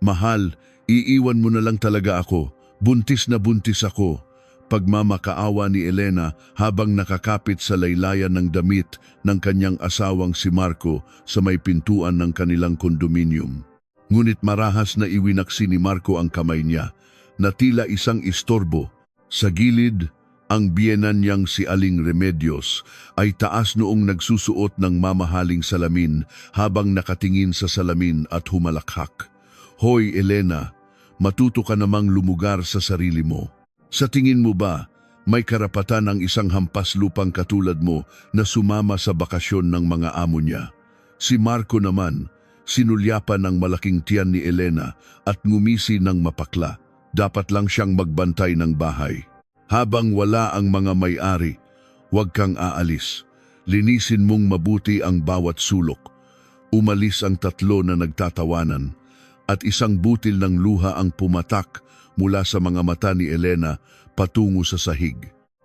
Mahal, iiwan mo na lang talaga ako. Buntis na buntis ako. Pagmamakaawa ni Elena habang nakakapit sa laylayan ng damit ng kanyang asawang si Marco sa may pintuan ng kanilang kondominium. Ngunit marahas na iwinaksi ni Marco ang kamay niya na tila isang istorbo. Sa gilid, ang biyenan niyang si Aling Remedios ay taas noong nagsusuot ng mamahaling salamin habang nakatingin sa salamin at humalakhak. Hoy Elena, matuto ka namang lumugar sa sarili mo. Sa tingin mo ba, may karapatan ang isang hampas lupang katulad mo na sumama sa bakasyon ng mga amo niya? Si Marco naman, sinulyapan ng malaking tiyan ni Elena at ngumisi ng mapakla. Dapat lang siyang magbantay ng bahay. Habang wala ang mga may-ari, huwag kang aalis. Linisin mong mabuti ang bawat sulok. Umalis ang tatlo na nagtatawanan at isang butil ng luha ang pumatak mula sa mga mata ni Elena patungo sa sahig.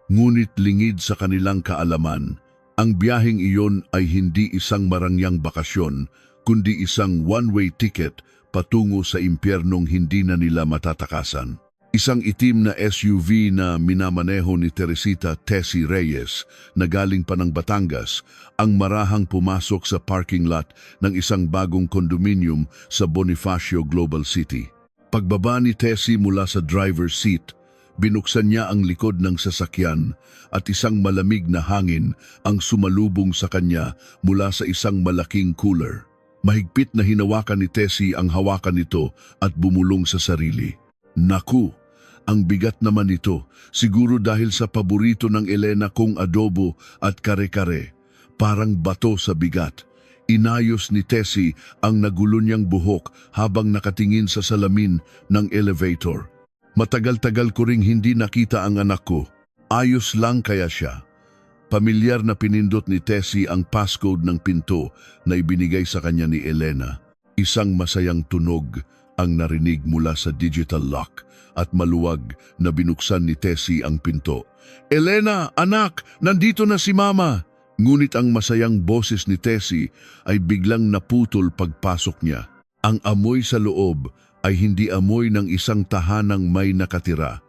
Ngunit lingid sa kanilang kaalaman, ang biyaheng iyon ay hindi isang marangyang bakasyon, kundi isang one-way ticket patungo sa impyernong hindi na nila matatakasan. Isang itim na SUV na minamaneho ni Teresita Tessie Reyes na galing pa ng Batangas ang marahang pumasok sa parking lot ng isang bagong kondominium sa Bonifacio Global City. Pagbaba ni Tessie mula sa driver's seat, binuksan niya ang likod ng sasakyan at isang malamig na hangin ang sumalubong sa kanya mula sa isang malaking cooler. Mahigpit na hinawakan ni Tessie ang hawakan nito at bumulong sa sarili. Naku, ang bigat naman nito, siguro dahil sa paborito ng Elena kong adobo at kare-kare. Parang bato sa bigat. Inayos ni Tessie ang nagulo niyang buhok habang nakatingin sa salamin ng elevator. Matagal-tagal ko ring hindi nakita ang anak ko. Ayos lang kaya siya. Pamilyar na pinindot ni Tessie ang passcode ng pinto na ibinigay sa kanya ni Elena. Isang masayang tunog ang narinig mula sa digital lock at maluwag na binuksan ni Tessie ang pinto. Elena, anak, nandito na si Mama! Ngunit ang masayang boses ni Tessie ay biglang naputol pagpasok niya. Ang amoy sa loob ay hindi amoy ng isang tahanang may nakatira.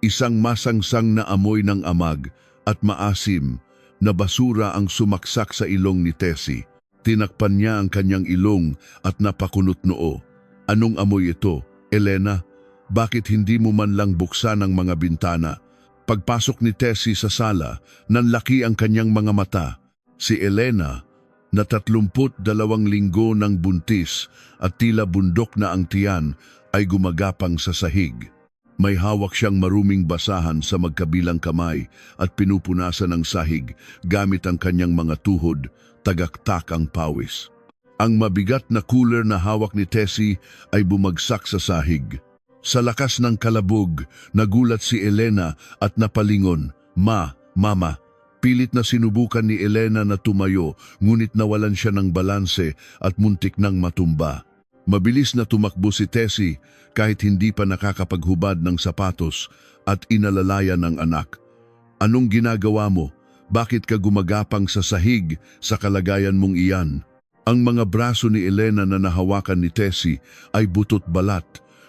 Isang masangsang na amoy ng amag at maasim na basura ang sumaksak sa ilong ni Tessie. Tinakpan niya ang kanyang ilong at napakunot noo. Anong amoy ito, Elena? Bakit hindi mo man lang buksan ang mga bintana? Pagpasok ni Tessie sa sala, nanlaki ang kanyang mga mata. Si Elena, na 32 linggo ng buntis at tila bundok na ang tiyan, ay gumagapang sa sahig. May hawak siyang maruming basahan sa magkabilang kamay at pinupunasan ng sahig gamit ang kanyang mga tuhod, tagaktak ang pawis. Ang mabigat na cooler na hawak ni Tessie ay bumagsak sa sahig. Sa lakas ng kalabog, nagulat si Elena at napalingon. Mama. Pilit na sinubukan ni Elena na tumayo, ngunit nawalan siya ng balanse at muntik nang matumba. Mabilis na tumakbo si Tessie kahit hindi pa nakakapaghubad ng sapatos at inalalayan ng anak. Anong ginagawa mo? Bakit ka gumagapang sa sahig sa kalagayan mong iyan? Ang mga braso ni Elena na nahawakan ni Tessie ay butot balat,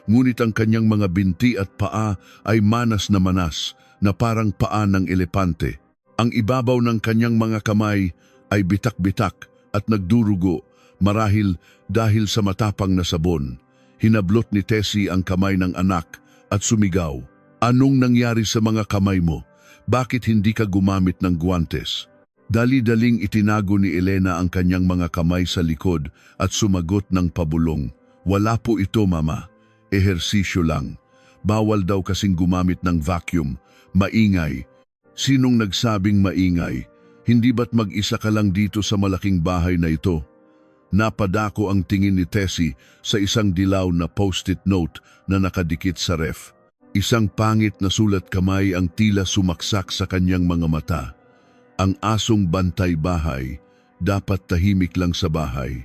ngunit ang kanyang mga binti at paa ay manas na parang paa ng elepante. Ang ibabaw ng kanyang mga kamay ay bitak-bitak at nagdurugo, marahil dahil sa matapang na sabon. Hinablot ni Tessie ang kamay ng anak at sumigaw. Anong nangyari sa mga kamay mo? Bakit hindi ka gumamit ng guwantes? Dali-daling itinago ni Elena ang kanyang mga kamay sa likod at sumagot ng pabulong. Wala po ito, Mama. Ehersisyo lang. Bawal daw kasing gumamit ng vacuum. Maingay. Sinong nagsabing maingay? Hindi ba't mag-isa ka lang dito sa malaking bahay na ito? Napadako ang tingin ni Tessie sa isang dilaw na post-it note na nakadikit sa ref. Isang pangit na sulat kamay ang tila sumaksak sa kanyang mga mata. Ang asong bantay bahay, dapat tahimik lang sa bahay.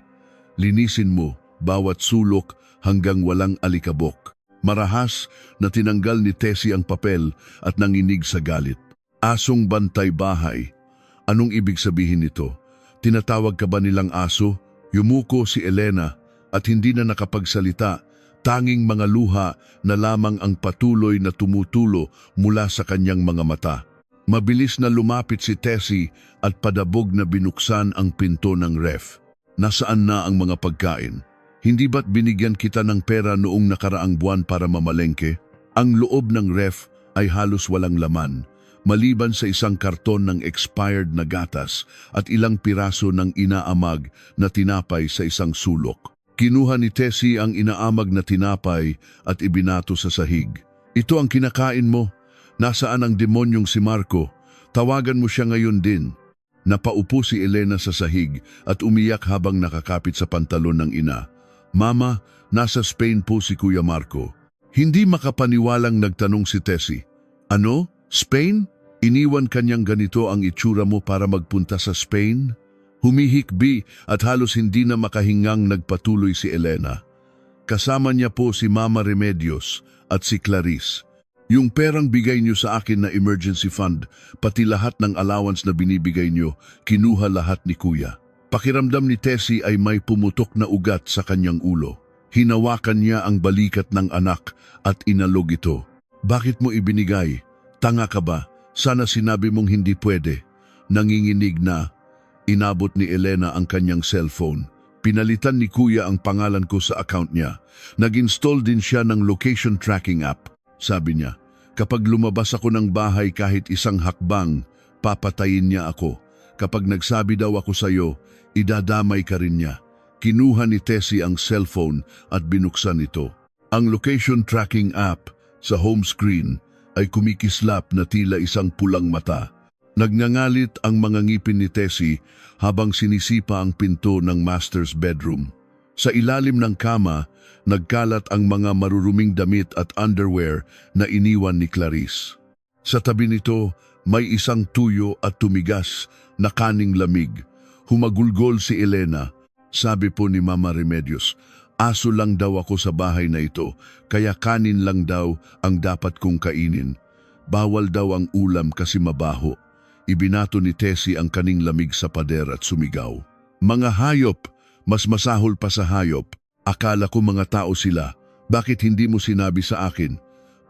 Linisin mo bawat sulok hanggang walang alikabok. Marahas na tinanggal ni Tessie ang papel at nanginig sa galit. Asong bantay bahay. Anong ibig sabihin nito? Tinatawag ka ba nilang aso? Yumuko si Elena at hindi na nakapagsalita, Tanging mga luha na lamang ang patuloy na tumutulo mula sa kanyang mga mata. Mabilis na lumapit si Tessie at padabog na binuksan ang pinto ng ref. Nasaan na ang mga pagkain? Hindi ba't binigyan kita ng pera noong nakaraang buwan para mamalengke? Ang loob ng ref ay halos walang laman, maliban sa isang karton ng expired na gatas at ilang piraso ng inaamag na tinapay sa isang sulok. Kinuha ni Tessie ang inaamag na tinapay at ibinato sa sahig. Ito ang kinakain mo. Nasaan ang demonyong si Marco? Tawagan mo siya ngayon din. Napaupo si Elena sa sahig at umiyak habang nakakapit sa pantalon ng ina. Mama, nasa Spain po si Kuya Marco. Hindi makapaniwalang nagtanong si Tessie. Ano? Spain? Iniwan kanyang ganito ang itsura mo para magpunta sa Spain? Humihikbi at halos hindi na makahingang nagpatuloy si Elena. Kasama niya po si Mama Remedios at si Clarice. Yung perang bigay niyo sa akin na emergency fund, pati lahat ng allowance na binibigay niyo, kinuha lahat ni Kuya. Pakiramdam ni Tessie ay may pumutok na ugat sa kanyang ulo. Hinawakan niya ang balikat ng anak at inalog ito. Bakit mo ibinigay? Tanga ka ba? Sana sinabi mong hindi pwede. Nanginginig na. Inabot ni Elena ang kanyang cellphone. Pinalitan ni Kuya ang pangalan ko sa account niya. Nag-install din siya ng location tracking app. Sabi niya, kapag lumabas ako ng bahay kahit isang hakbang, papatayin niya ako. Kapag nagsabi daw ako sa iyo, idadamay ka rin niya. Kinuha ni Tessie ang cellphone at binuksan ito. Ang location tracking app sa home screen ay kumikislap na tila isang pulang mata. Nagngangalit ang mga ngipin ni Tessie habang sinisipa ang pinto ng master's bedroom. Sa ilalim ng kama, nagkalat ang mga maruruming damit at underwear na iniwan ni Clarice. Sa tabi nito, may isang tuyo at tumigas na kaning lamig. Humagulgol si Elena. Sabi po ni Mama Remedios, aso lang daw ako sa bahay na ito, kaya kanin lang daw ang dapat kong kainin. Bawal daw ang ulam kasi mabaho. Ibinato ni Tessie ang kaning lamig sa pader at sumigaw. Mga hayop, mas masahol pa sa hayop. Akala ko mga tao sila. Bakit hindi mo sinabi sa akin?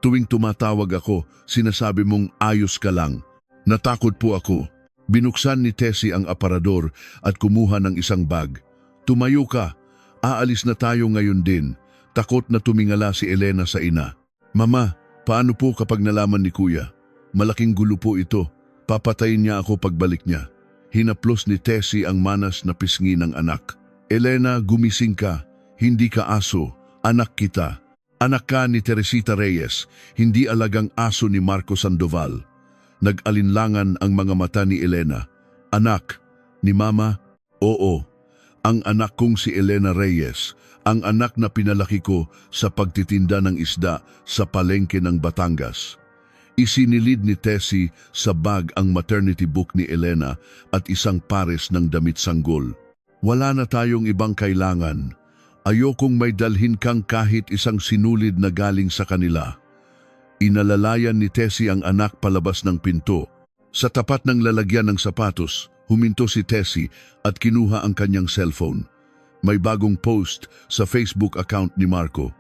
Tuwing tumatawag ako, sinasabi mong ayos ka lang. Natakot po ako. Binuksan ni Tessie ang aparador at kumuha ng isang bag. Tumayo ka. Aalis na tayo ngayon din. Takot na tumingala si Elena sa ina. Mama, paano po kapag nalaman ni Kuya? Malaking gulo po ito. Papatayin niya ako pagbalik niya. Hinaplos ni Tessie ang manas na pisngi ng anak. Elena, gumising ka. Hindi ka aso. Anak kita. Anak ka ni Teresita Reyes. Hindi alagang aso ni Marco Sandoval. Nag-alinlangan ang mga mata ni Elena. Anak. Ni Mama? Oo. Ang anak kong si Elena Reyes. Ang anak na pinalaki ko sa pagtitinda ng isda sa palengke ng Batangas. Isinilid ni Tessie sa bag ang maternity book ni Elena at isang pares ng damit sanggol. Wala na tayong ibang kailangan. Ayokong may dalhin kang kahit isang sinulid na galing sa kanila. Inalalayan ni Tessie ang anak palabas ng pinto. Sa tapat ng lalagyan ng sapatos, huminto si Tessie at kinuha ang kanyang cellphone. May bagong post sa Facebook account ni Marco.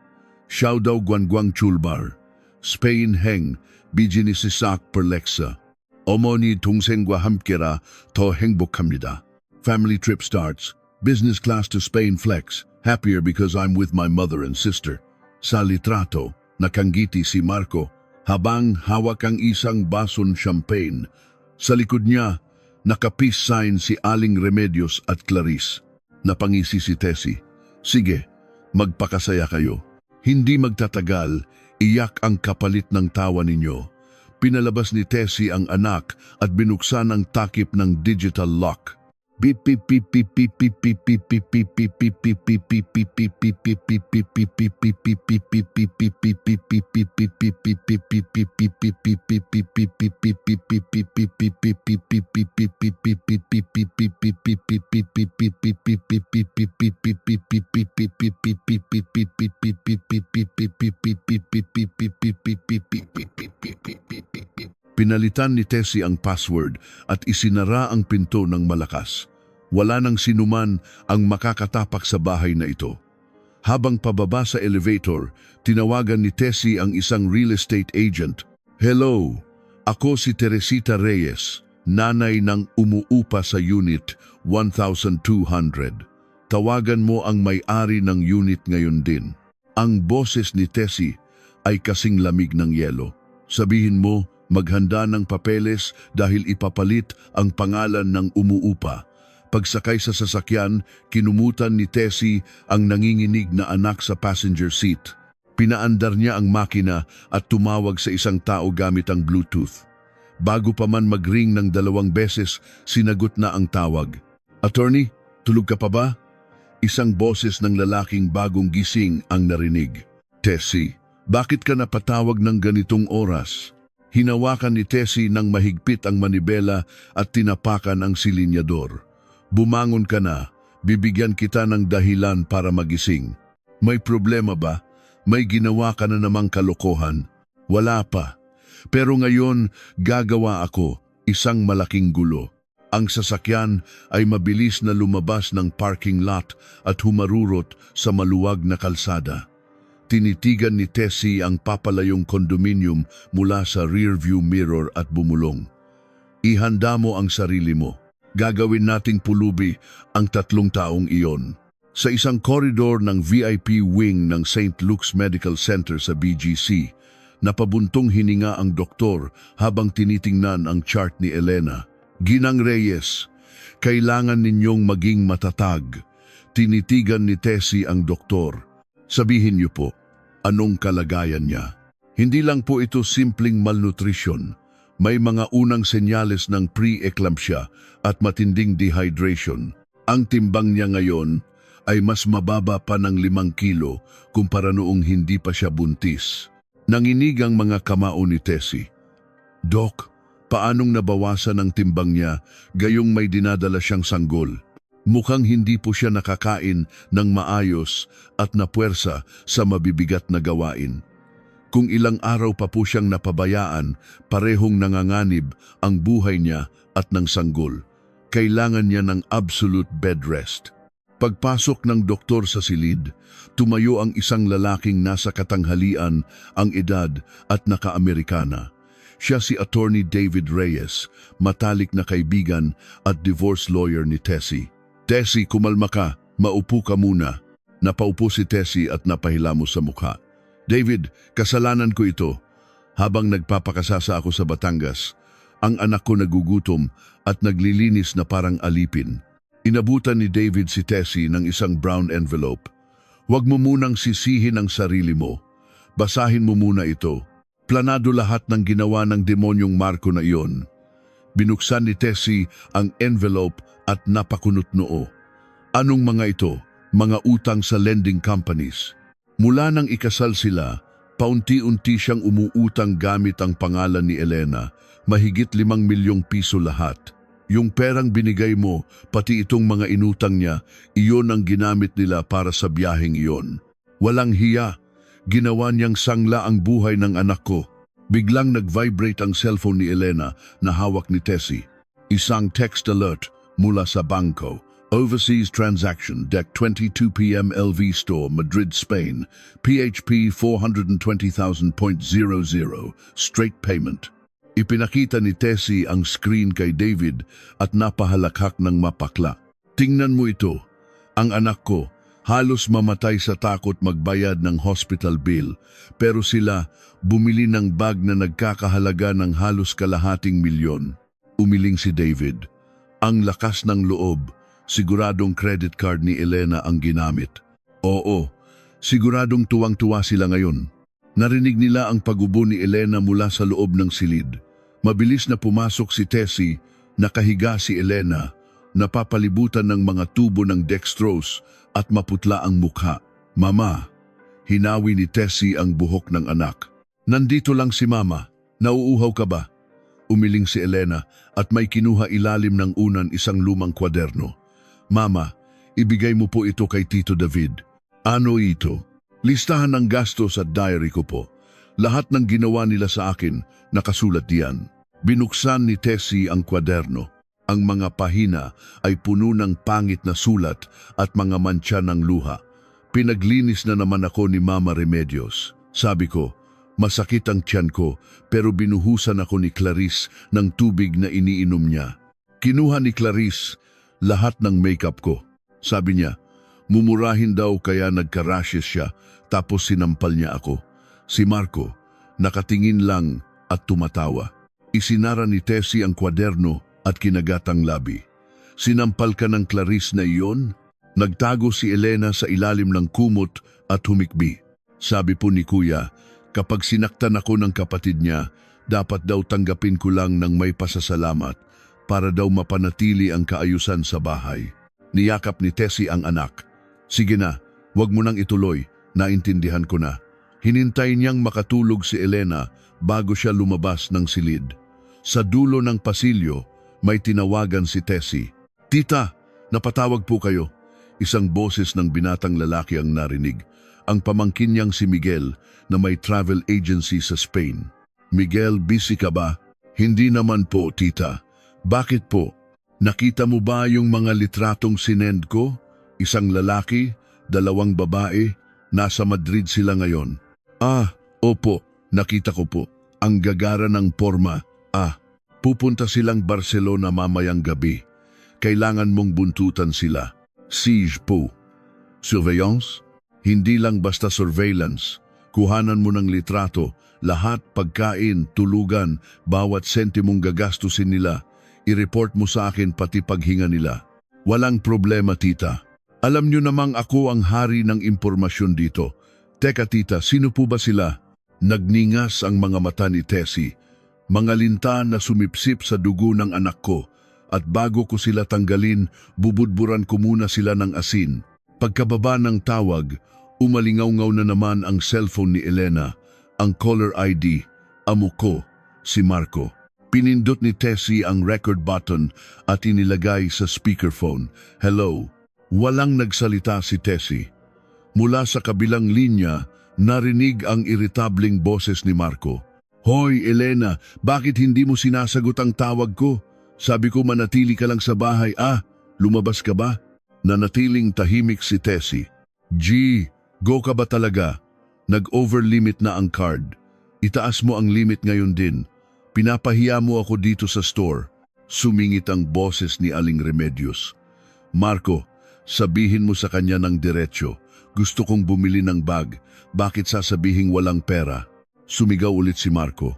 Siyaw daw guangguang chulbar. Spain heng, bijini si sak perleksa. Omoni tungsengwa hamkira to hengbukkamnida. Family trip starts. Business class to Spain flex. Happier because I'm with my mother and sister. Sa litrato, nakangiti si Marco habang hawak ang isang bason champagne. Sa likod niya, naka-peace sign si Aling Remedios at Clarice. Napangisi si Tessie. Sige, magpakasaya kayo. Hindi magtatagal, iyak ang kapalit ng tawa ninyo. Pinalabas ni Tessie ang anak at binuksan ang takip ng digital lock. Pinalitan ni Tessie ang password at isinara ang pinto ng malakas. Wala nang sinuman ang makakatapak sa bahay na ito. Habang pababa sa elevator, tinawagan ni Tessie ang isang real estate agent. "Hello, ako si Teresita Reyes, nanay ng umuupa sa Unit 1200. Tawagan mo ang may-ari ng unit ngayon din." Ang boses ni Tessie ay kasing lamig ng yelo. "Sabihin mo, maghanda ng papeles dahil ipapalit ang pangalan ng umuupa." Pagsakay sa sasakyan, kinumutan ni Tessie ang nanginginig na anak sa passenger seat. Pinaandar niya ang makina at tumawag sa isang tao gamit ang Bluetooth. Bago pa man mag-ring ng 2 beses, sinagot na ang tawag. "Attorney, tulog ka pa ba?" Isang boses ng lalaking bagong gising ang narinig. "Tessie, bakit ka napatawag ng ganitong oras?" Hinawakan ni Tessie ng mahigpit ang manibela at tinapakan ang silinyador. "Bumangon ka na, bibigyan kita ng dahilan para magising." "May problema ba? May ginawa ka na namang kalokohan?" "Wala pa. Pero ngayon, gagawa ako isang malaking gulo." Ang sasakyan ay mabilis na lumabas ng parking lot at humarurot sa maluwag na kalsada. Tinitigan ni Tessie ang papalayong kondominium mula sa rearview mirror at bumulong. "Ihanda mo ang sarili mo. Gagawin nating pulubi ang 3 taong iyon." Sa isang koridor ng VIP wing ng St. Luke's Medical Center sa BGC, napabuntong hininga ang doktor habang tinitingnan ang chart ni Elena. "Ginang Reyes, kailangan ninyong maging matatag." Tinitigan ni Tessie ang doktor. "Sabihin niyo po, anong kalagayan niya?" "Hindi lang po ito simpleng malnutrition. May mga unang senyales ng pre-eclampsia at matinding dehydration. Ang timbang niya ngayon ay mas mababa pa ng 5 kilo kumpara noong hindi pa siya buntis." Nanginig ang mga kamao ni Tessie. "Doc, paanong nabawasan ang timbang niya gayong may dinadala siyang sanggol?" Mukhang hindi po siya nakakain ng maayos at napuwersa sa mabibigat na gawain. Kung ilang araw pa po siyang napabayaan, parehong nanganganib ang buhay niya at ng sanggol. Kailangan niya ng absolute bed rest. Pagpasok ng doktor sa silid, tumayo ang isang lalaking nasa katanghalian ang edad at naka-Amerikana. Siya si Attorney David Reyes, matalik na kaibigan at divorce lawyer ni Tessie. "Tessie, kumalma ka. Maupo ka muna." Napaupo si Tessie at napahilamos sa mukha. "David, kasalanan ko ito. Habang nagpapakasasa ako sa Batangas, ang anak ko nagugutom at naglilinis na parang alipin." Inabutan ni David si Tessie ng isang brown envelope. "Huwag mo munang sisihin ang sarili mo. Basahin mo muna ito. Planado lahat ng ginawa ng demonyong Marco na iyon." Binuksan ni Tessie ang envelope at napakunot noo. Anong mga ito? Mga utang sa lending companies. Mula nang ikasal sila, paunti-unti siyang umuutang gamit ang pangalan ni Elena, mahigit 5 milyong piso lahat. Yung perang binigay mo, pati itong mga inutang niya, iyon ang ginamit nila para sa biyaheng iyon. Walang hiya, ginawa niyang sangla ang buhay ng anak ko. Biglang nag-vibrate ang cellphone ni Elena na hawak ni Tessie. Isang text alert mula sa bangko. "Overseas transaction, DEC 22 PM LV Store, Madrid, Spain. PHP 420,000.00, straight payment." Ipinakita ni Tessie ang screen kay David at napahalakhak ng mapakla. "Tingnan mo ito. Ang anak ko, halos mamatay sa takot magbayad ng hospital bill, pero sila bumili ng bag na nagkakahalaga ng halos kalahating milyon." Umiling si David. Ang lakas ng loob. Siguradong credit card ni Elena ang ginamit. Oo, siguradong tuwang-tuwa sila ngayon. Narinig nila ang pagubo ni Elena mula sa loob ng silid. Mabilis na pumasok si Tessie, nakahiga si Elena, napapalibutan ng mga tubo ng dextrose at maputla ang mukha. "Mama," hinawi ni Tessie ang buhok ng anak. "Nandito lang si Mama. Nauuhaw ka ba?" Umiling si Elena at may kinuha ilalim ng unan isang lumang kwaderno. "Mama, ibigay mo po ito kay Tito David." "Ano ito?" "Listahan ng gastos at diary ko po. Lahat ng ginawa nila sa akin, nakasulat diyan." Binuksan ni Tessie ang kwaderno. Ang mga pahina ay puno ng pangit na sulat at mga mantsa ng luha. Pinaglinis na naman ako ni Mama Remedios. Sabi ko, masakit ang tiyan ko pero binuhusan ako ni Clarice ng tubig na iniinom niya. Kinuha ni Clarice lahat ng makeup ko. Sabi niya, mumurahin daw kaya nagka-rashes siya tapos sinampal niya ako. Si Marco, nakatingin lang at tumatawa. Isinara ni Tessie ang kwaderno at kinagatang labi. Sinampal ka ng Clarice na iyon? Nagtago si Elena sa ilalim ng kumot at humikbi. Sabi po ni Kuya, kapag sinaktan ako ng kapatid niya, dapat daw tanggapin ko lang ng may pasasalamat para daw mapanatili ang kaayusan sa bahay. Niyakap ni Tessie ang anak. Sige na, wag mo nang ituloy, naintindihan ko na. Hinintay niyang makatulog si Elena bago siya lumabas ng silid. Sa dulo ng pasilyo, may tinawagan si Tessie. Tita, napatawag po kayo. Isang boses ng binatang lalaki ang narinig. Ang pamangkin niyang si Miguel na may travel agency sa Spain. Miguel, busy ka ba? Hindi naman po, tita. Bakit po? Nakita mo ba yung mga litratong sinend ko? Isang lalaki, 2 babae, nasa Madrid sila ngayon. Ah, opo, nakita ko po. Ang gagara ng porma. Ah, pupunta silang Barcelona mamayang gabi. Kailangan mong buntutan sila. Siege po. Surveillance? Hindi lang basta surveillance. Kuhanan mo ng litrato, lahat pagkain, tulugan, bawat sentimong gagastusin nila. I-report mo sa akin pati paghinga nila. Walang problema, tita. Alam nyo namang ako ang hari ng impormasyon dito. Teka tita, sino po ba sila? Nagningas ang mga mata ni Tessie. Mga linta na sumipsip sa dugo ng anak ko. At bago ko sila tanggalin, bubudburan ko muna sila ng asin. Pagkababa ng tawag, umalingaw-ngaw na naman ang cellphone ni Elena, ang caller ID, amo ko, si Marco. Pinindot ni Tessie ang record button at inilagay sa speakerphone. Hello. Walang nagsalita si Tessie. Mula sa kabilang linya, narinig ang irritabling boses ni Marco. Hoy, Elena, bakit hindi mo sinasagot ang tawag ko? Sabi ko manatili ka lang sa bahay. Ah, lumabas ka ba? Nanatiling tahimik si Tessie. G, go ka ba talaga? Nag-overlimit na ang card. Itaas mo ang limit ngayon din. Pinapahiya mo ako dito sa store. Sumingit ang boses ni Aling Remedios. Marco, sabihin mo sa kanya ng diretsyo. Gusto kong bumili ng bag. Bakit sasabihing walang pera? Sumigaw ulit si Marco.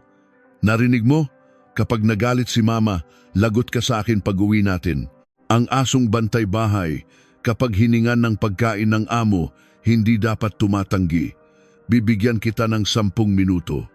Narinig mo? Kapag nagalit si Mama, lagot ka sa akin pag-uwi natin. Ang asong bantay bahay, kapag hiningan ng pagkain ng amo, hindi dapat tumatanggi. Bibigyan kita ng 10 minuto.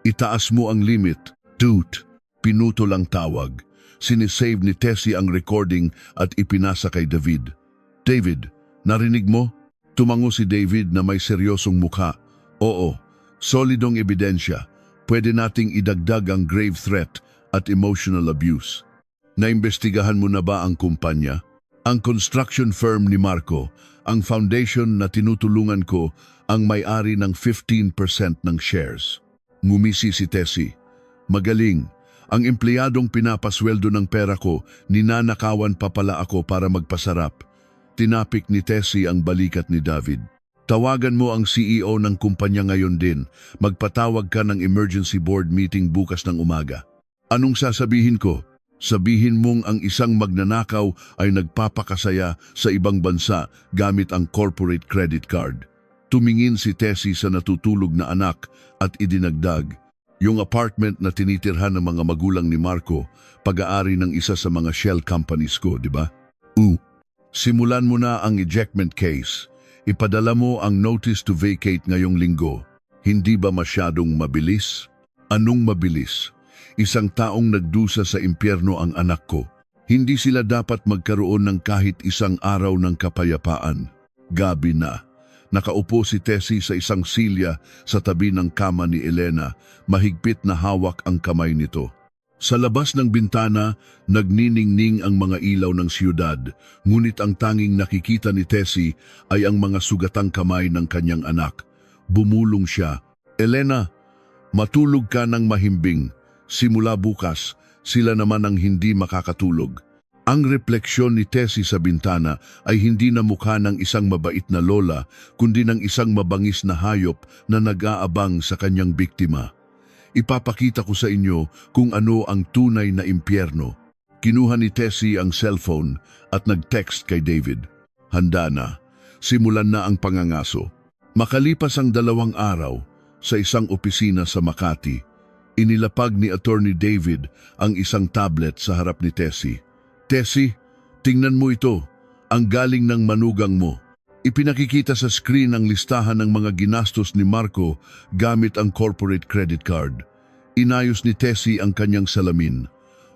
Itaas mo ang limit. Dude, pinuto lang tawag. Sinisave ni Tessie ang recording at ipinasa kay David. David, narinig mo? Tumango si David na may seryosong mukha. Oo, solidong ebidensya. Pwede nating idagdag ang grave threat at emotional abuse. Naimbestigahan mo na ba ang kumpanya? Ang construction firm ni Marco, ang foundation na tinutulungan ko, ang may-ari ng 15% ng shares. Ngumisi si Tessie. Magaling. Ang empleyadong pinapasweldo ng pera ko, ninanakawan pa pala ako para magpasarap. Tinapik ni Tessie ang balikat ni David. Tawagan mo ang CEO ng kumpanya ngayon din. Magpatawag ka ng emergency board meeting bukas ng umaga. Anong sasabihin ko? Sabihin mong ang isang magnanakaw ay nagpapakasaya sa ibang bansa gamit ang corporate credit card. Tumingin si Tessie sa natutulog na anak at idinagdag. Yung apartment na tinitirhan ng mga magulang ni Marco, pag-aari ng isa sa mga shell companies ko, di ba? Simulan mo na ang ejectment case. Ipadala mo ang notice to vacate ngayong linggo. Hindi ba masyadong mabilis? Anong mabilis? Isang taong nagdusa sa impyerno ang anak ko. Hindi sila dapat magkaroon ng kahit isang araw ng kapayapaan. Gabi na. Nakaupo si Tessie sa isang silya sa tabi ng kama ni Elena. Mahigpit na hawak ang kamay nito. Sa labas ng bintana, nagniningning ang mga ilaw ng siyudad. Ngunit ang tanging nakikita ni Tessie ay ang mga sugatang kamay ng kanyang anak. Bumulong siya. Elena, matulog ka ng mahimbing. Simula bukas, sila naman ang hindi makakatulog. Ang refleksyon ni Tessie sa bintana ay hindi na mukha ng isang mabait na lola, kundi ng isang mabangis na hayop na nag-aabang sa kanyang biktima. Ipapakita ko sa inyo kung ano ang tunay na impyerno. Kinuha ni Tessie ang cellphone at nag-text kay David. Handa na. Simulan na ang pangangaso. Makalipas ang 2 araw, sa isang opisina sa Makati, inilapag ni Attorney David ang isang tablet sa harap ni Tessie. Tessie, tingnan mo ito, ang galing ng manugang mo. Ipinakikita sa screen ang listahan ng mga ginastos ni Marco gamit ang corporate credit card. Inayos ni Tessie ang kanyang salamin.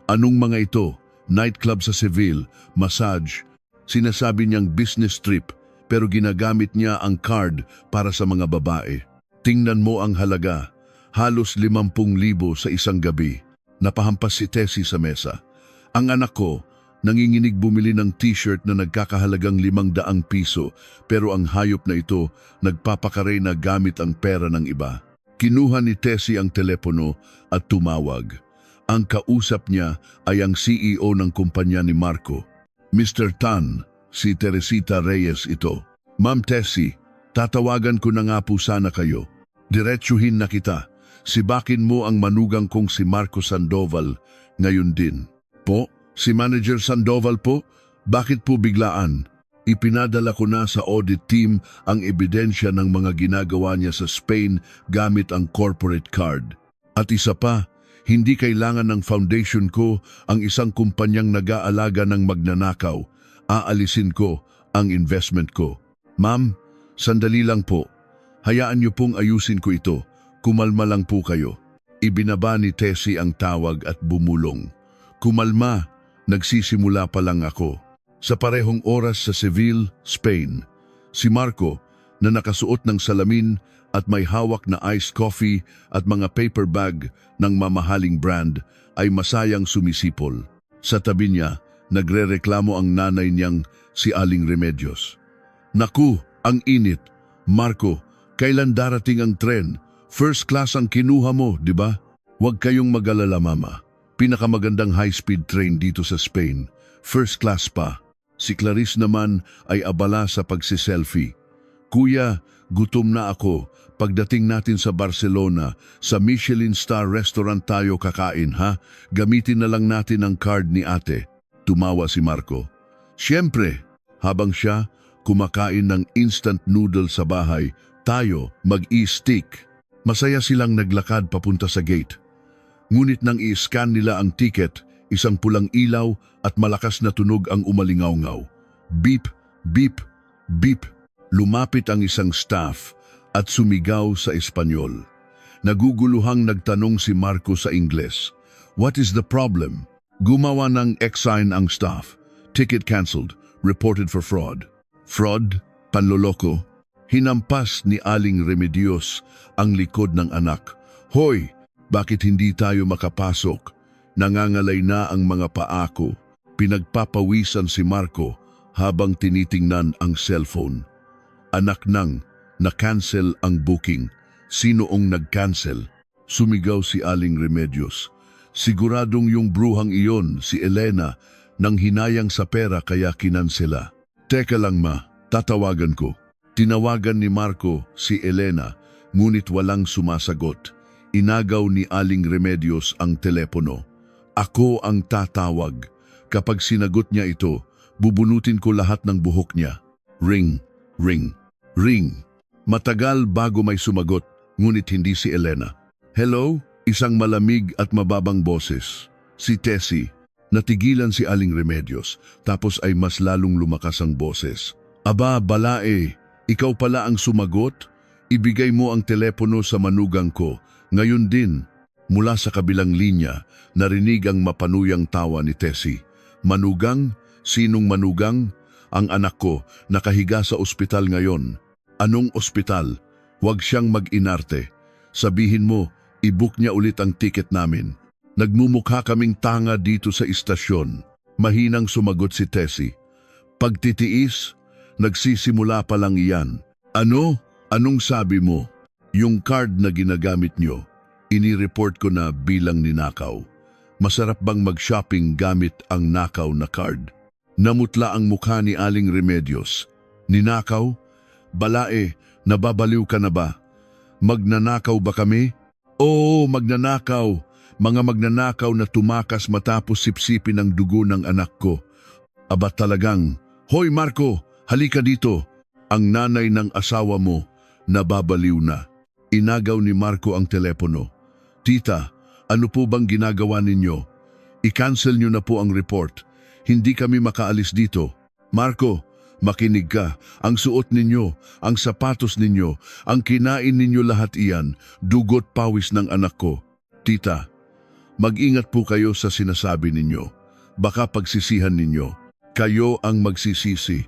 Anong mga ito? Nightclub sa Seville, massage. Sinasabi niyang business trip pero ginagamit niya ang card para sa mga babae. Tingnan mo ang halaga, halos 50,000 sa isang gabi. Napahampas si Tessie sa mesa. Ang anak ko, nanginginig bumili ng t-shirt na nagkakahalagang 500 piso pero ang hayop na ito nagpapakaray na gamit ang pera ng iba. Kinuha ni Tessie ang telepono at tumawag. Ang kausap niya ay ang CEO ng kumpanya ni Marco. Mr. Tan, si Teresita Reyes ito. Ma'am Tessie, tatawagan ko na nga po sana kayo. Diretsuhin na kita. Sibakin mo ang manugang kong si Marco Sandoval ngayon din. Po? Si Manager Sandoval po? Bakit po biglaan? Ipinadala ko na sa audit team ang ebidensya ng mga ginagawa niya sa Spain gamit ang corporate card. At isa pa, hindi kailangan ng foundation ko ang isang kumpanyang nag-aalaga ng magnanakaw. Aalisin ko ang investment ko. Ma'am, sandali lang po. Hayaan niyo pong ayusin ko ito. Kumalma lang po kayo. Ibinaba ni Tessie ang tawag at bumulong. Kumalma. Nagsisimula pa lang ako. Sa parehong oras sa Seville, Spain, si Marco na nakasuot ng salamin at may hawak na iced coffee at mga paper bag ng mamahaling brand ay masayang sumisipol. Sa tabi niya, nagrereklamo ang nanay niyang si Aling Remedios. Naku, ang init. Marco, kailan darating ang tren? First class ang kinuha mo, di ba? Huwag kayong mag-alala, mama. Pinakamagandang high-speed train dito sa Spain. First class pa. Si Clarice naman ay abala sa pagsiselfie. Kuya, gutom na ako. Pagdating natin sa Barcelona, sa Michelin Star Restaurant tayo kakain, ha? Gamitin na lang natin ang card ni ate. Tumawa si Marco. Siyempre, habang siya kumakain ng instant noodle sa bahay, tayo mag-e-stick. Masaya silang naglakad papunta sa gate. Ngunit nang i-scan nila ang ticket, isang pulang ilaw at malakas na tunog ang umalingaw-ngaw. Beep, beep, beep. Lumapit ang isang staff at sumigaw sa Espanyol. Naguguluhang nagtanong si Marco sa Ingles. What is the problem? Gumawa ng X-sign ang staff. Ticket cancelled. Reported for fraud. Fraud? Panloloko? Hinampas ni Aling Remedios ang likod ng anak. Hoy! Bakit hindi tayo makapasok? Nangangalay na ang mga paa ko. Pinagpapawisan si Marco habang tinitingnan ang cellphone. Anak nang, na-cancel ang booking. Sino ang nag-cancel? Sumigaw si Aling Remedios. Siguradong yung bruhang iyon, si Elena, nang hinayang sa pera kaya kinansela. Teka lang ma, tatawagan ko. Tinawagan ni Marco si Elena, ngunit walang sumasagot. Inagaw ni Aling Remedios ang telepono. Ako ang tatawag. Kapag sinagot niya ito, bubunutin ko lahat ng buhok niya. Ring, ring, ring. Matagal bago may sumagot, ngunit hindi si Elena. Hello? Isang malamig at mababang boses. Si Tessie. Natigilan si Aling Remedios, tapos ay mas lalong lumakas ang boses. Aba, balae, ikaw pala ang sumagot? Ibigay mo ang telepono sa manugang ko. Ngayon din, mula sa kabilang linya, narinig ang mapanuyang tawa ni Tessie. Manugang? Sinong manugang? Ang anak ko, nakahiga sa ospital ngayon. Anong ospital? Huwag siyang mag-inarte. Sabihin mo, i-book niya ulit ang ticket namin. Nagmumukha kaming tanga dito sa istasyon. Mahinang sumagot si Tessie. Pagtitiis, nagsisimula pa lang iyan. Ano? Anong sabi mo? Yung card na ginagamit nyo, inireport ko na bilang ninakaw. Masarap bang mag-shopping gamit ang nakaw na card? Namutla ang mukha ni Aling Remedios. Ninakaw? Balae, nababaliw ka na ba? Magnanakaw ba kami? Oo, magnanakaw. Mga magnanakaw na tumakas matapos sipsipin ang dugo ng anak ko. Aba talagang, Hoy Marco, halika dito. Ang nanay ng asawa mo, nababaliw na. Inagaw ni Marco ang telepono. Tita, ano po bang ginagawa ninyo? I-cancel nyo na po ang report. Hindi kami makaalis dito. Marco, makinig ka. Ang suot ninyo, ang sapatos ninyo, ang kinain ninyo lahat iyan, dugot pawis ng anak ko. Tita, mag-ingat po kayo sa sinasabi ninyo. Baka pagsisihan ninyo. Kayo ang magsisisi.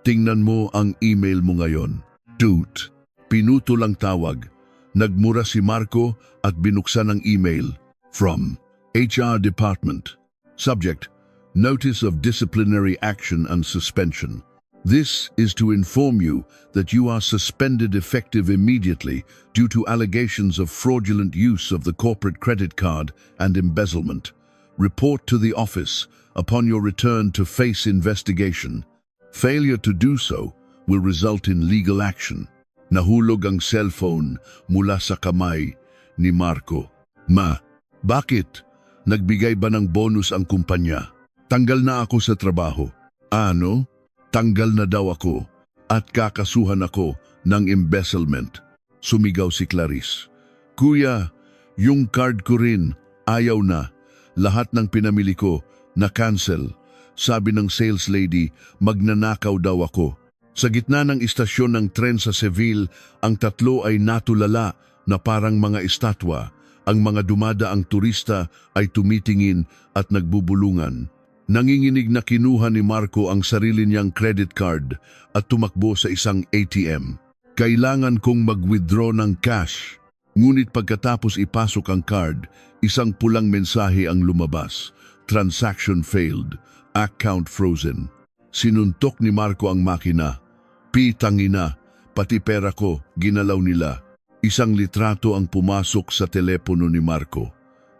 Tingnan mo ang email mo ngayon. Toot. Pinuto lang tawag. Nagmura si Marco at binuksan ang email. From HR Department. Subject, Notice of Disciplinary Action and Suspension. This is to inform you that you are suspended effective immediately due to allegations of fraudulent use of the corporate credit card and embezzlement. Report to the office upon your return to face investigation. Failure to do so will result in legal action. Nahulog ang cellphone mula sa kamay ni Marco. Ma, bakit? Nagbigay ba ng bonus ang kumpanya? Tanggal na ako sa trabaho. Ano? Tanggal na daw ako at kakasuhan ako ng embezzlement. Sumigaw si Clarice. Kuya, yung card ko rin, ayaw na. Lahat ng pinamili ko, na-cancel. Sabi ng sales lady, magnanakaw daw ako. Sa gitna ng istasyon ng tren sa Seville, ang tatlo ay natulala na parang mga estatwa. Ang mga dumadaang turista ay tumitingin at nagbubulungan. Nanginginig na kinuha ni Marco ang sarili niyang credit card at tumakbo sa isang ATM. Kailangan kong mag-withdraw ng cash. Ngunit pagkatapos ipasok ang card, isang pulang mensahe ang lumabas. Transaction failed. Account frozen. Sinuntok ni Marco ang makina. Pitangina, pati pera ko, ginalaw nila. Isang litrato ang pumasok sa telepono ni Marco.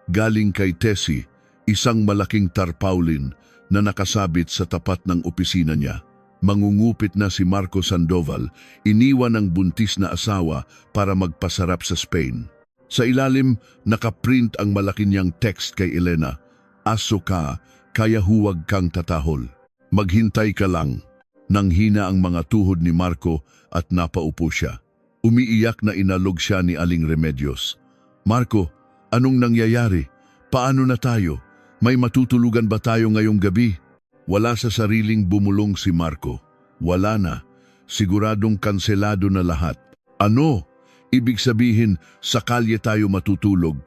Galing kay Tessie, isang malaking tarpaulin na nakasabit sa tapat ng opisina niya. Mangungupit na si Marco Sandoval, iniwan ang buntis na asawa para magpasarap sa Spain. Sa ilalim, nakaprint ang malaki niyang text kay Elena. Aso ka, kaya huwag kang tatahol. Maghintay ka lang. Nanghina ang mga tuhod ni Marco at napaupo siya. Umiiyak na inalog siya ni Aling Remedios. Marco, anong nangyayari? Paano na tayo? May matutulugan ba tayo ngayong gabi? Wala sa sariling bumulong si Marco. Wala na. Siguradong kanselado na lahat. Ano? Ibig sabihin, sa kalye tayo matutulog.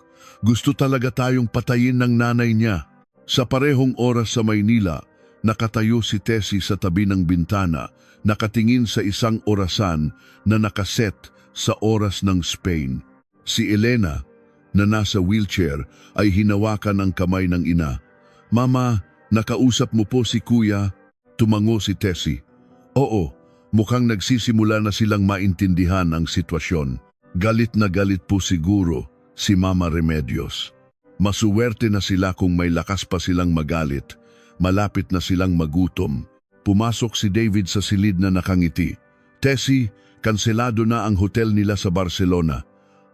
Gusto talaga tayong patayin ng nanay niya. Sa parehong oras sa Maynila, nakatayo si Tessie sa tabi ng bintana, nakatingin sa isang orasan na nakaset sa oras ng Spain. Si Elena, na nasa wheelchair, ay hinawakan ang kamay ng ina. Mama, nakausap mo po si Kuya? Tumango si Tessie. Oo, mukhang nagsisimula na silang maintindihan ang sitwasyon. Galit na galit po siguro si Mama Remedios. Masuwerte na sila kung may lakas pa silang magalit. Malapit na silang magutom. Pumasok si David sa silid na nakangiti. Tessie, kanselado na ang hotel nila sa Barcelona.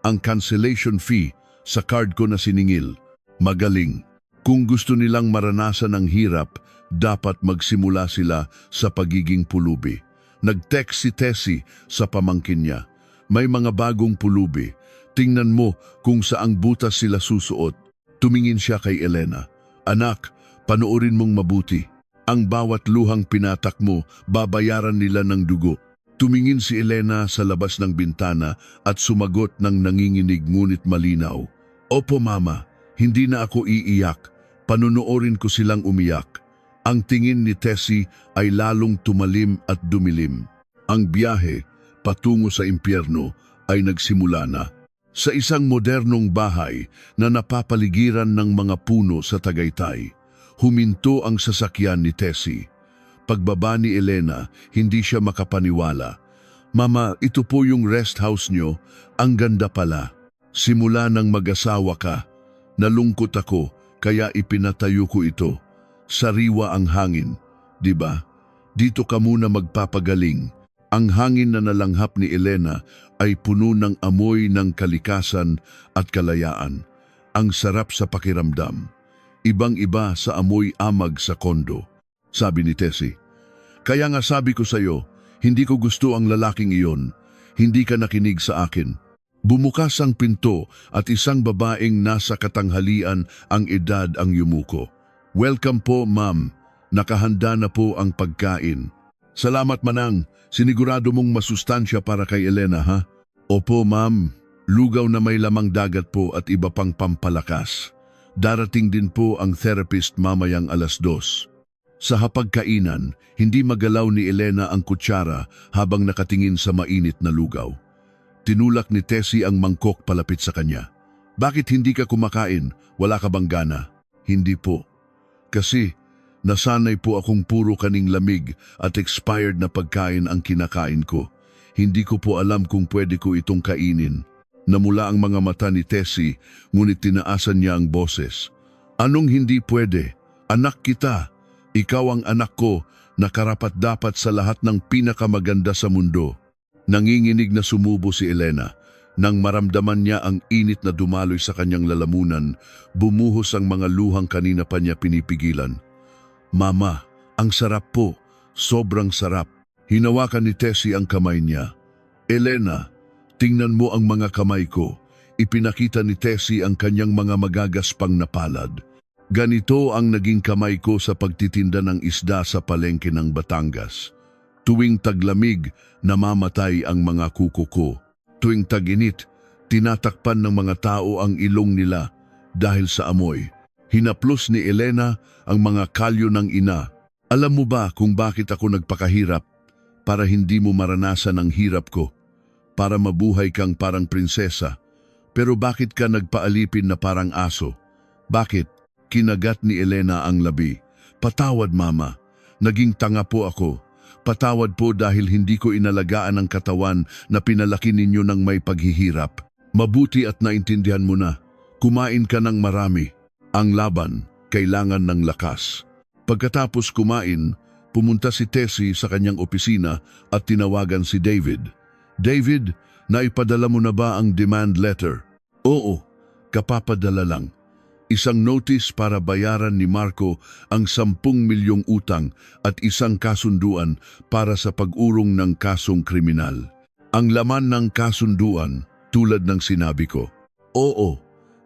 Ang cancellation fee sa card ko na siningil. Magaling. Kung gusto nilang maranasan ang hirap, dapat magsimula sila sa pagiging pulubi. Nag-text si Tessie sa pamangkin niya. May mga bagong pulubi. Tingnan mo kung saang butas sila susuot. Tumingin siya kay Elena. Anak, panoorin mong mabuti. Ang bawat luhang pinatak mo, babayaran nila ng dugo. Tumingin si Elena sa labas ng bintana at sumagot ng nanginginig ngunit malinaw. Opo mama, hindi na ako iiyak. Panonoorin ko silang umiyak. Ang tingin ni Tessie ay lalong tumalim at dumilim. Ang biyahe patungo sa impyerno ay nagsimula na. Sa isang modernong bahay na napapaligiran ng mga puno sa Tagaytay, huminto ang sasakyan ni Tessie. Pagbaba ni Elena, hindi siya makapaniwala. Mama, ito po yung rest house nyo. Ang ganda pala. Simula nang mag-asawa ka, nalungkot ako kaya ipinatayo ko ito. Sariwa ang hangin, di ba? Dito ka muna magpapagaling. Ang hangin na nalanghap ni Elena ay puno ng amoy ng kalikasan at kalayaan. Ang sarap sa pakiramdam. Ibang-iba sa amoy amag sa kondo, sabi ni Tessie. Kaya nga sabi ko sa'yo, hindi ko gusto ang lalaking iyon. Hindi ka nakinig sa akin. Bumukas ang pinto at isang babaeng nasa katanghalian ang edad ang yumuko. Welcome po, ma'am. Nakahanda na po ang pagkain. Salamat, manang. Sinigurado mong masustansya para kay Elena, ha? Opo, ma'am. Lugaw na may lamang dagat po at iba pang pampalakas. Darating din po ang therapist mamayang 2:00. Sa hapagkainan, hindi magalaw ni Elena ang kutsara habang nakatingin sa mainit na lugaw. Tinulak ni Tessie ang mangkok palapit sa kanya. Bakit hindi ka kumakain? Wala ka bang gana? Hindi po. Kasi nasanay po akong puro kaning lamig at expired na pagkain ang kinakain ko. Hindi ko po alam kung pwede ko itong kainin. Namula ang mga mata ni Tessie, ngunit tinaasan niya ang boses. Anong hindi pwede? Anak kita. Ikaw ang anak ko na karapat-dapat sa lahat ng pinakamaganda sa mundo. Nanginginig na sumubo si Elena. Nang maramdaman niya ang init na dumaloy sa kanyang lalamunan, bumuhos ang mga luhang kanina pa niya pinipigilan. Mama, ang sarap po. Sobrang sarap. Hinawakan ni Tessie ang kamay niya. Elena, tingnan mo ang mga kamay ko. Ipinakita ni Tessie ang kanyang mga magagaspang na palad. Ganito ang naging kamay ko sa pagtitinda ng isda sa palengke ng Batangas. Tuwing taglamig, namamatay ang mga kuko ko. Tuwing tag-init, tinatakpan ng mga tao ang ilong nila dahil sa amoy. Hinaplos ni Elena ang mga kalyo ng ina. Alam mo ba kung bakit ako nagpakahirap? Para hindi mo maranasan ang hirap ko. Para mabuhay kang parang prinsesa. Pero bakit ka nagpaalipin na parang aso? Bakit? Kinagat ni Elena ang labi. Patawad, mama. Naging tanga po ako. Patawad po dahil hindi ko inalagaan ang katawan na pinalaki ninyo ng may paghihirap. Mabuti at naintindihan mo na. Kumain ka ng marami. Ang laban, kailangan ng lakas. Pagkatapos kumain, pumunta si Tessie sa kanyang opisina at tinawagan si David. David, naipadala mo na ba ang demand letter? Oo, kapapadala lang. Isang notice para bayaran ni Marco ang 10 milyong utang at isang kasunduan para sa pag-urong ng kasong kriminal. Ang laman ng kasunduan, tulad ng sinabi ko. Oo,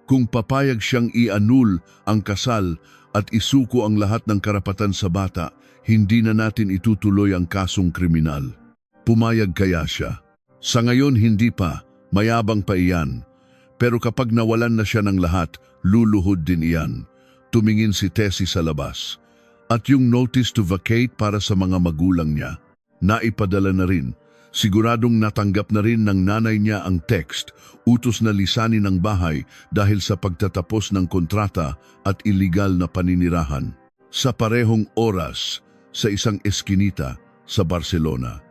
kung papayag siyang i-annul ang kasal at isuko ang lahat ng karapatan sa bata, hindi na natin itutuloy ang kasong kriminal. Pumayag kaya siya? Sa ngayon hindi pa, mayabang pa iyan. Pero kapag nawalan na siya ng lahat, luluhod din iyan. Tumingin si Tessie sa labas. At yung notice to vacate para sa mga magulang niya, naipadala na rin. Siguradong natanggap na rin ng nanay niya ang text, utos na lisanin ang bahay dahil sa pagtatapos ng kontrata at iligal na paninirahan. Sa parehong oras, sa isang eskinita sa Barcelona,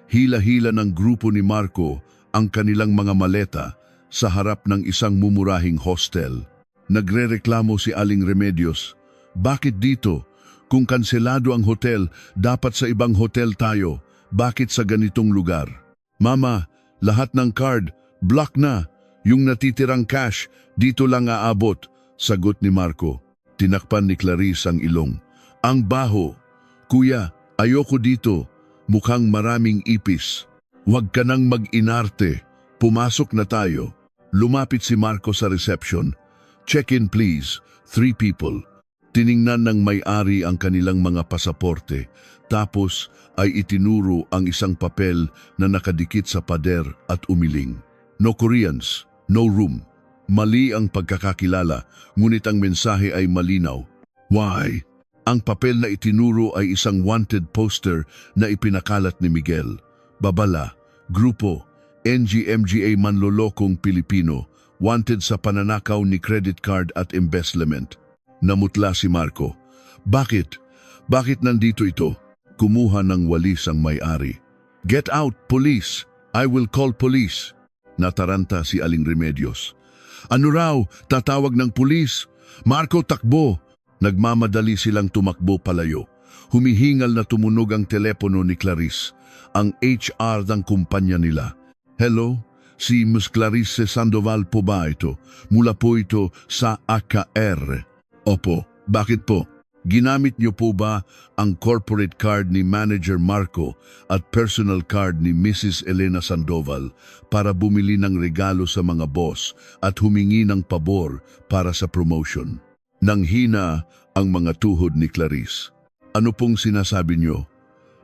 hila-hila ng grupo ni Marco ang kanilang mga maleta sa harap ng isang mumurahing hostel. Nagrereklamo si Aling Remedios. Bakit dito? Kung kanselado ang hotel, dapat sa ibang hotel tayo. Bakit sa ganitong lugar? Mama, lahat ng card, block na. Yung natitirang cash, dito lang aabot. Sagot ni Marco. Tinakpan ni Clarice ang ilong. Ang baho. Kuya, ayoko dito. Mukhang maraming ipis. Huwag ka nang mag-inarte. Pumasok na tayo. Lumapit si Marco sa reception. Check-in please, 3 people. Tiningnan ng may-ari ang kanilang mga pasaporte, tapos ay itinuro ang isang papel na nakadikit sa pader at umiling. No Koreans, no room. Mali ang pagkakakilala, ngunit ang mensahe ay malinaw. Why? Ang papel na itinuro ay isang wanted poster na ipinakalat ni Miguel. Babala, grupo, NGMGA Manlolokong Pilipino, wanted sa pananakaw ni credit card at embezzlement. Namutla si Marco. Bakit? Bakit nandito ito? Kumuha ng walis ang may-ari. Get out, police! I will call police! Nataranta si Aling Remedios. Ano raw? Tatawag ng pulis? Marco, takbo! Nagmamadali silang tumakbo palayo. Humihingal na tumunog ang telepono ni Clarice, ang HR ng kumpanya nila. Hello? Si Ms. Clarice Sandoval po ba ito? Mula po ito sa AKR. Opo, bakit po? Ginamit niyo po ba ang corporate card ni Manager Marco at personal card ni Mrs. Elena Sandoval para bumili ng regalo sa mga boss at humingi ng pabor para sa promotion? Nanghina ang mga tuhod ni Clarice. Ano pong sinasabi niyo?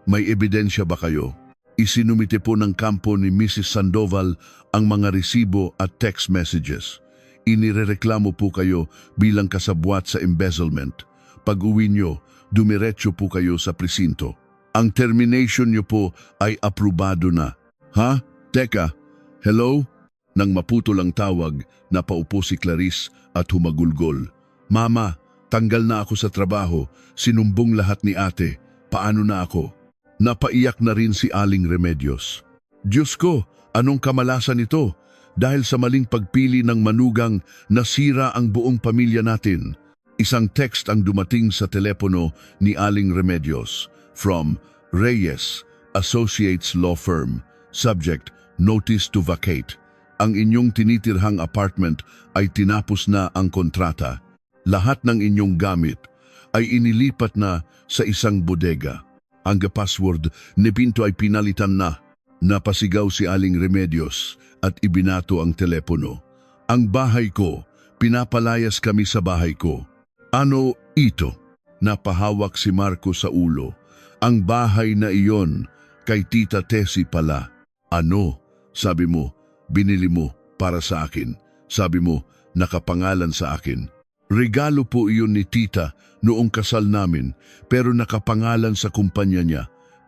May ebidensya ba kayo? Isinumite po ng kampo ni Mrs. Sandoval ang mga resibo at text messages. Inirereklamo po kayo bilang kasabwat sa embezzlement. Pag-uwi nyo, dumiretso po kayo sa presinto. Ang termination nyo po ay aprobado na. Ha? Teka, hello? Nang maputol ang tawag, napaupo si Clarice at humagulgol. Mama, tanggal na ako sa trabaho. Sinumbong lahat ni ate. Paano na ako? Napaiyak na rin si Aling Remedios. Diyos ko, anong kamalasan ito? Dahil sa maling pagpili ng manugang, nasira ang buong pamilya natin. Isang text ang dumating sa telepono ni Aling Remedios from Reyes, Associates Law Firm. Subject, Notice to Vacate. Ang inyong tinitirhang apartment ay tinapos na ang kontrata. Lahat ng inyong gamit ay inilipat na sa isang bodega. Ang password ni Pinto ay pinalitan na. Napasigaw si Aling Remedios at ibinato ang telepono. Ang bahay ko, pinapalayas kami sa bahay ko. Ano ito? Napahawak si Marco sa ulo. Ang bahay na iyon, kay Tita Tessie pala. Ano? Sabi mo, binili mo para sa akin. Sabi mo, nakapangalan sa akin. Regalo po iyon ni Tita noong kasal namin, pero nakapangalan sa kumpanya niya.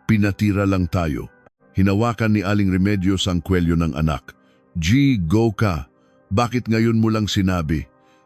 Pinatira lang tayo. Hinawakan ni Aling Remedios ang kwelyo ng anak. G, go ka. Bakit ngayon mo lang sinabi?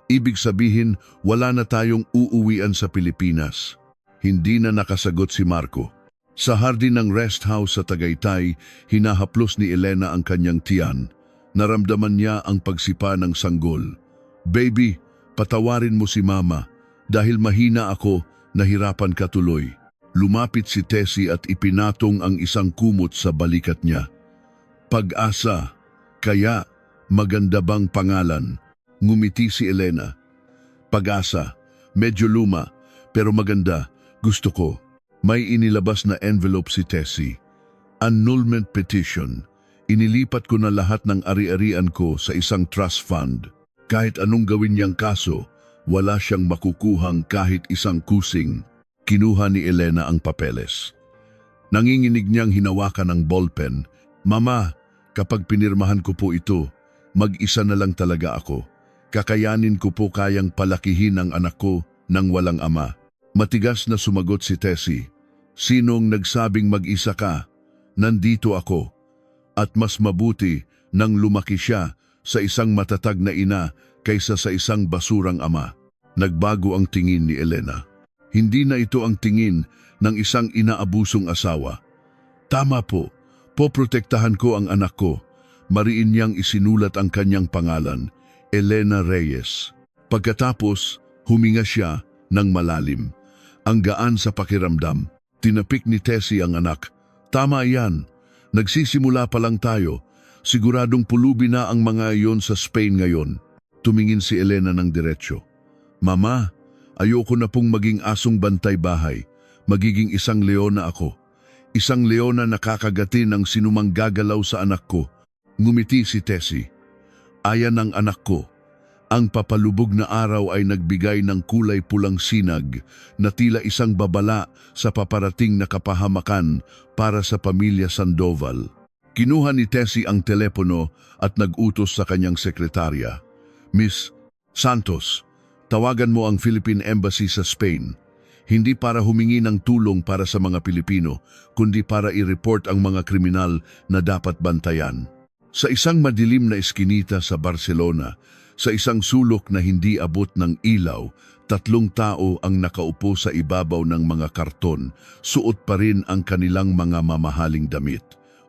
Ibig sabihin, wala na tayong uuwian sa Pilipinas. Hindi na nakasagot si Marco. Sa hardin ng rest house sa Tagaytay, hinahaplos ni Elena ang kanyang tiyan. Naramdaman niya ang pagsipa ng sanggol. Baby, patawarin mo si Mama. Dahil mahina ako, nahirapan ka tuloy. Lumapit si Tessie at ipinatong ang isang kumot sa balikat niya. Pag-asa, kaya maganda bang pangalan? Ngumiti si Elena. Pag-asa, medyo luma, pero maganda, gusto ko. May inilabas na envelope si Tessie. Annulment petition. Inilipat ko na lahat ng ari-arian ko sa isang trust fund. Kahit anong gawin niyang kaso, wala siyang makukuhang kahit isang kusing. Kinuha ni Elena ang papeles. Nanginginig niyang hinawakan ng ballpen. Mama, kapag pinirmahan ko po ito, mag-isa na lang talaga ako. Kakayanin ko po kayang palakihin ang anak ko nang walang ama. Matigas na sumagot si Tessie. Sinong nagsabing mag-isa ka? Nandito ako. At mas mabuti nang lumaki siya sa isang matatag na ina kaysa sa isang basurang ama. Nagbago ang tingin ni Elena. Hindi na ito ang tingin ng isang inaabusong asawa. Tama po, poprotektahan ko ang anak ko. Mariin niyang isinulat ang kanyang pangalan. Elena Reyes. Pagkatapos, huminga siya ng malalim. Ang gaan sa pakiramdam. Tinapik ni Tessie ang anak. Tama yan. Nagsisimula pa lang tayo. Siguradong pulubi na ang mga iyon sa Spain ngayon. Tumingin si Elena ng diretsyo. Mama, ayoko na pong maging asong bantay bahay. Magiging isang leona ako. Isang leona na kakagatin ang sinumang gagalaw sa anak ko. Ngumiti si Tessie. Ayan ang anak ko. Ang papalubog na araw ay nagbigay ng kulay pulang sinag na tila isang babala sa paparating na kapahamakan para sa pamilya Sandoval. Kinuha ni Tessie ang telepono at nag-utos sa kanyang sekretarya. Miss Santos, tawagan mo ang Philippine Embassy sa Spain. Hindi para humingi ng tulong para sa mga Pilipino, kundi para i-report ang mga kriminal na dapat bantayan. Sa isang madilim na eskinita sa Barcelona, sa isang sulok na hindi abot ng ilaw, 3 tao ang nakaupo sa ibabaw ng mga karton, suot pa rin ang kanilang mga mamahaling damit.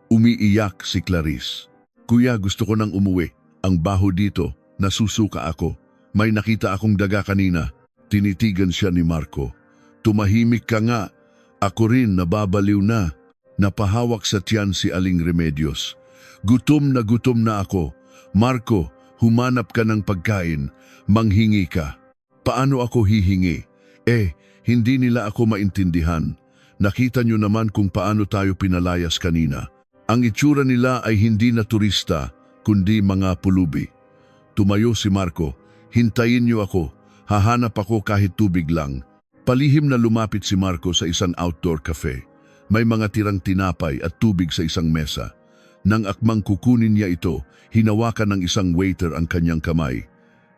Umiiyak si Clarice. Kuya, gusto ko nang umuwi. Ang baho dito, nasusuka ako. May nakita akong daga kanina. Tinitigan siya ni Marco. Tumahimik ka nga. Ako rin nababaliw na. Napahawak sa tiyan si Aling Remedios. Gutom na ako. Marco, humanap ka ng pagkain. Manghingi ka. Paano ako hihingi? Hindi nila ako maintindihan. Nakita nyo naman kung paano tayo pinalayas kanina. Ang itsura nila ay hindi na turista, kundi mga pulubi. Tumayo si Marco. Hintayin niyo ako. Hahanap ako kahit tubig lang. Palihim na lumapit si Marco sa isang outdoor cafe. May mga tirang tinapay at tubig sa isang mesa. Nang akmang kukunin niya ito, hinawakan ng isang waiter ang kanyang kamay.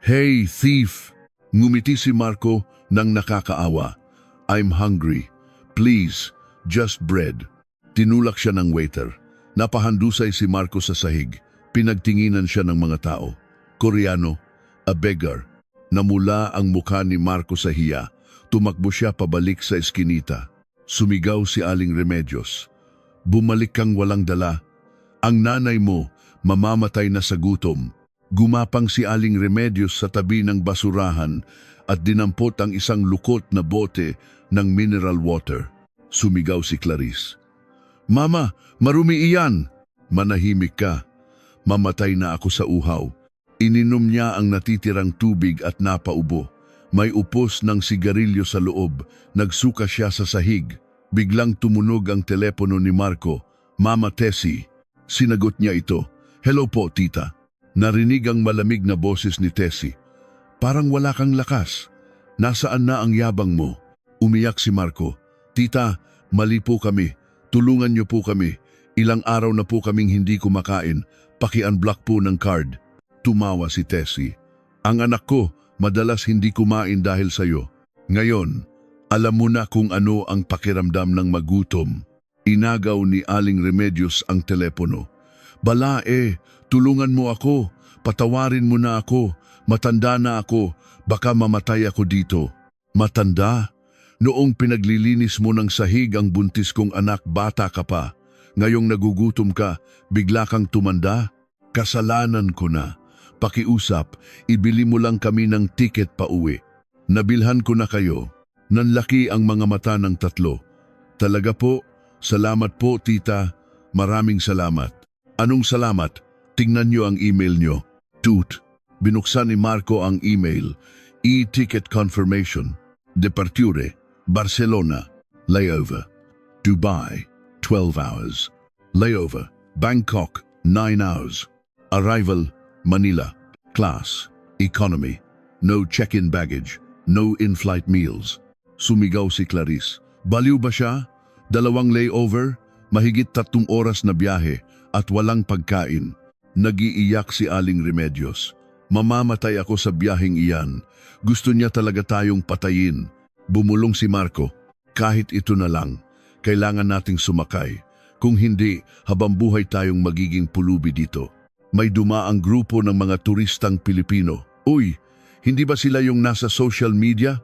"Hey, thief!" Ngumiti si Marco nang nakakaawa. "I'm hungry. Please, just bread." Tinulak siya ng waiter. Napahandusay si Marco sa sahig. Pinagtinginan siya ng mga tao. Koreano, a beggar. Namula ang mukha ni Marco sa hiya. Tumakbo siya pabalik sa eskinita. Sumigaw si Aling Remedios. "Bumalik kang walang dala. Ang nanay mo, mamamatay na sa gutom." Gumapang si Aling Remedios sa tabi ng basurahan at dinampot ang isang lukot na bote ng mineral water. Sumigaw si Clarice. "Mama, marumi iyan!" "Manahimik ka. Mamatay na ako sa uhaw." Ininom niya ang natitirang tubig at napaubo. May upos ng sigarilyo sa loob. Nagsuka siya sa sahig. Biglang tumunog ang telepono ni Marco. "Mama Tessie." Sinagot niya ito. "Hello po, tita." Narinig ang malamig na boses ni Tessie. "Parang wala kang lakas. Nasaan na ang yabang mo?" Umiyak si Marco. "Tita, mali po kami. Tulungan niyo po kami. Ilang araw na po kaming hindi kumakain. Paki-unblock po ng card." Tumawa si Tessie. "Ang anak ko, madalas hindi kumain dahil sa'yo. Ngayon, alam mo na kung ano ang pakiramdam ng magutom." Inagaw ni Aling Remedios ang telepono. "Bala tulungan mo ako. Patawarin mo na ako. Matanda na ako. Baka mamatay ako dito." "Matanda? Noong pinaglilinis mo ng sahig ang buntis kong anak, bata ka pa. Ngayong nagugutom ka, bigla kang tumanda? Kasalanan ko na. Pakiusap, ibili mo lang kami ng tiket pa uwi. Nabilhan ko na kayo." Nanlaki ang mga mata ng tatlo. "Talaga po? Salamat po, tita. Maraming salamat." "Anong salamat? Tingnan niyo ang email niyo." Toot. Binuksan ni Marco ang email. E-ticket confirmation. Departure, Barcelona. Layover, Dubai, 12 hours. Layover, Bangkok, 9 hours. Arrival, Manila. Class, economy. No check-in baggage. No in-flight meals. Sumigaw si Clarice. Baliw ba siya? 2 layover, mahigit 3 oras na biyahe at walang pagkain. Nag-iiyak si Aling Remedios. "Mamamatay ako sa biyaheng iyan. Gusto niya talaga tayong patayin." Bumulong si Marco. "Kahit ito na lang, kailangan nating sumakay. Kung hindi, habang buhay tayong magiging pulubi dito." May dumaang grupo ng mga turistang Pilipino. "Uy, hindi ba sila yung nasa social media?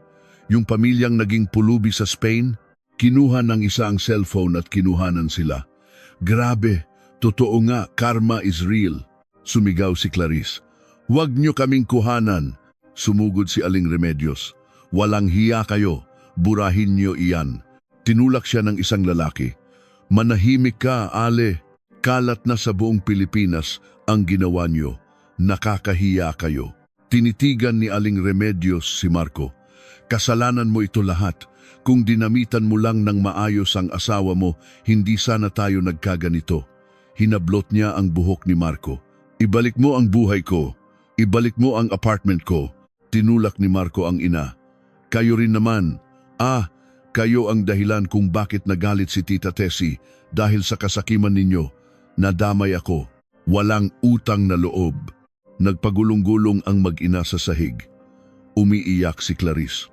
Yung pamilyang naging pulubi sa Spain?" Kinuha ng isa ang cellphone at kinuhanan sila. "Grabe, totoo nga, karma is real." Sumigaw si Clarice. "Huwag niyo kaming kuhanan." Sumugod si Aling Remedios. "Walang hiya kayo, burahin niyo iyan." Tinulak siya ng isang lalaki. "Manahimik ka, Ale. Kalat na sa buong Pilipinas ang ginawa niyo. Nakakahiya kayo." Tinitigan ni Aling Remedios si Marco. "Kasalanan mo ito lahat. Kung dinamitan mo lang ng maayos ang asawa mo, hindi sana tayo nagkaganito." Hinablot niya ang buhok ni Marco. "Ibalik mo ang buhay ko. Ibalik mo ang apartment ko." Tinulak ni Marco ang ina. "Kayo rin naman. Kayo ang dahilan kung bakit nagalit si Tita Tessie dahil sa kasakiman ninyo. Nadamay ako. Walang utang na loob." Nagpagulong-gulong ang mag-ina sa sahig. Umiiyak si Clarice.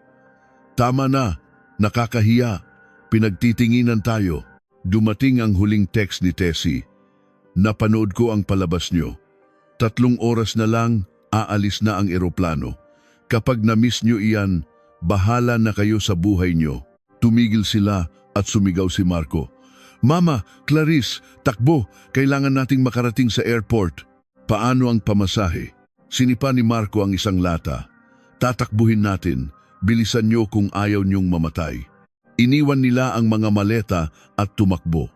"Tama na. Nakakahiya. Pinagtitinginan tayo." Dumating ang huling text ni Tessie. "Napanood ko ang palabas nyo. 3 oras na lang, aalis na ang eroplano. Kapag na-miss nyo iyan, bahala na kayo sa buhay nyo." Tumigil sila at sumigaw si Marco. "Mama, Clarice, takbo. Kailangan nating makarating sa airport." "Paano ang pamasahe?" Sinipa ni Marco ang isang lata. Tatakbuhin natin. Bilisan nyo kung ayaw nyong mamatay. Iniwan nila ang mga maleta at tumakbo.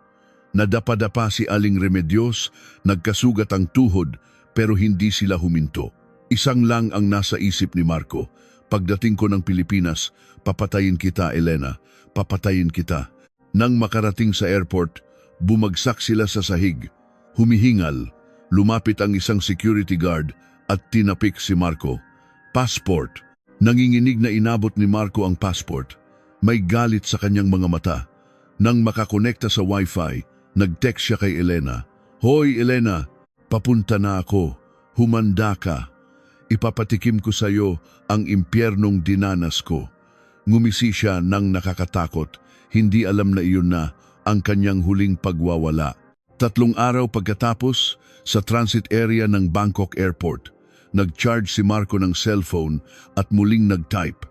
Nadapa-dapa si Aling Remedios, nagkasugat ang tuhod pero hindi sila huminto. Isang lang ang nasa isip ni Marco. Pagdating ko ng Pilipinas, papatayin kita, Elena. Papatayin kita. Nang makarating sa airport, bumagsak sila sa sahig. Humihingal. Lumapit ang isang security guard at tinapik si Marco. Passport. Nanginginig na inabot ni Marco ang passport. May galit sa kanyang mga mata. Nang makakonekta sa wifi, nag-text siya kay Elena. Hoy Elena, papunta na ako. Humanda ka. Ipapatikim ko sa iyo ang impyernong dinanas ko. Ngumisi siya nang nakakatakot. Hindi alam na iyon na ang kanyang huling pagwawala. 3 araw pagkatapos, sa transit area ng Bangkok Airport, nag-charge si Marco ng cellphone at muling nag-type.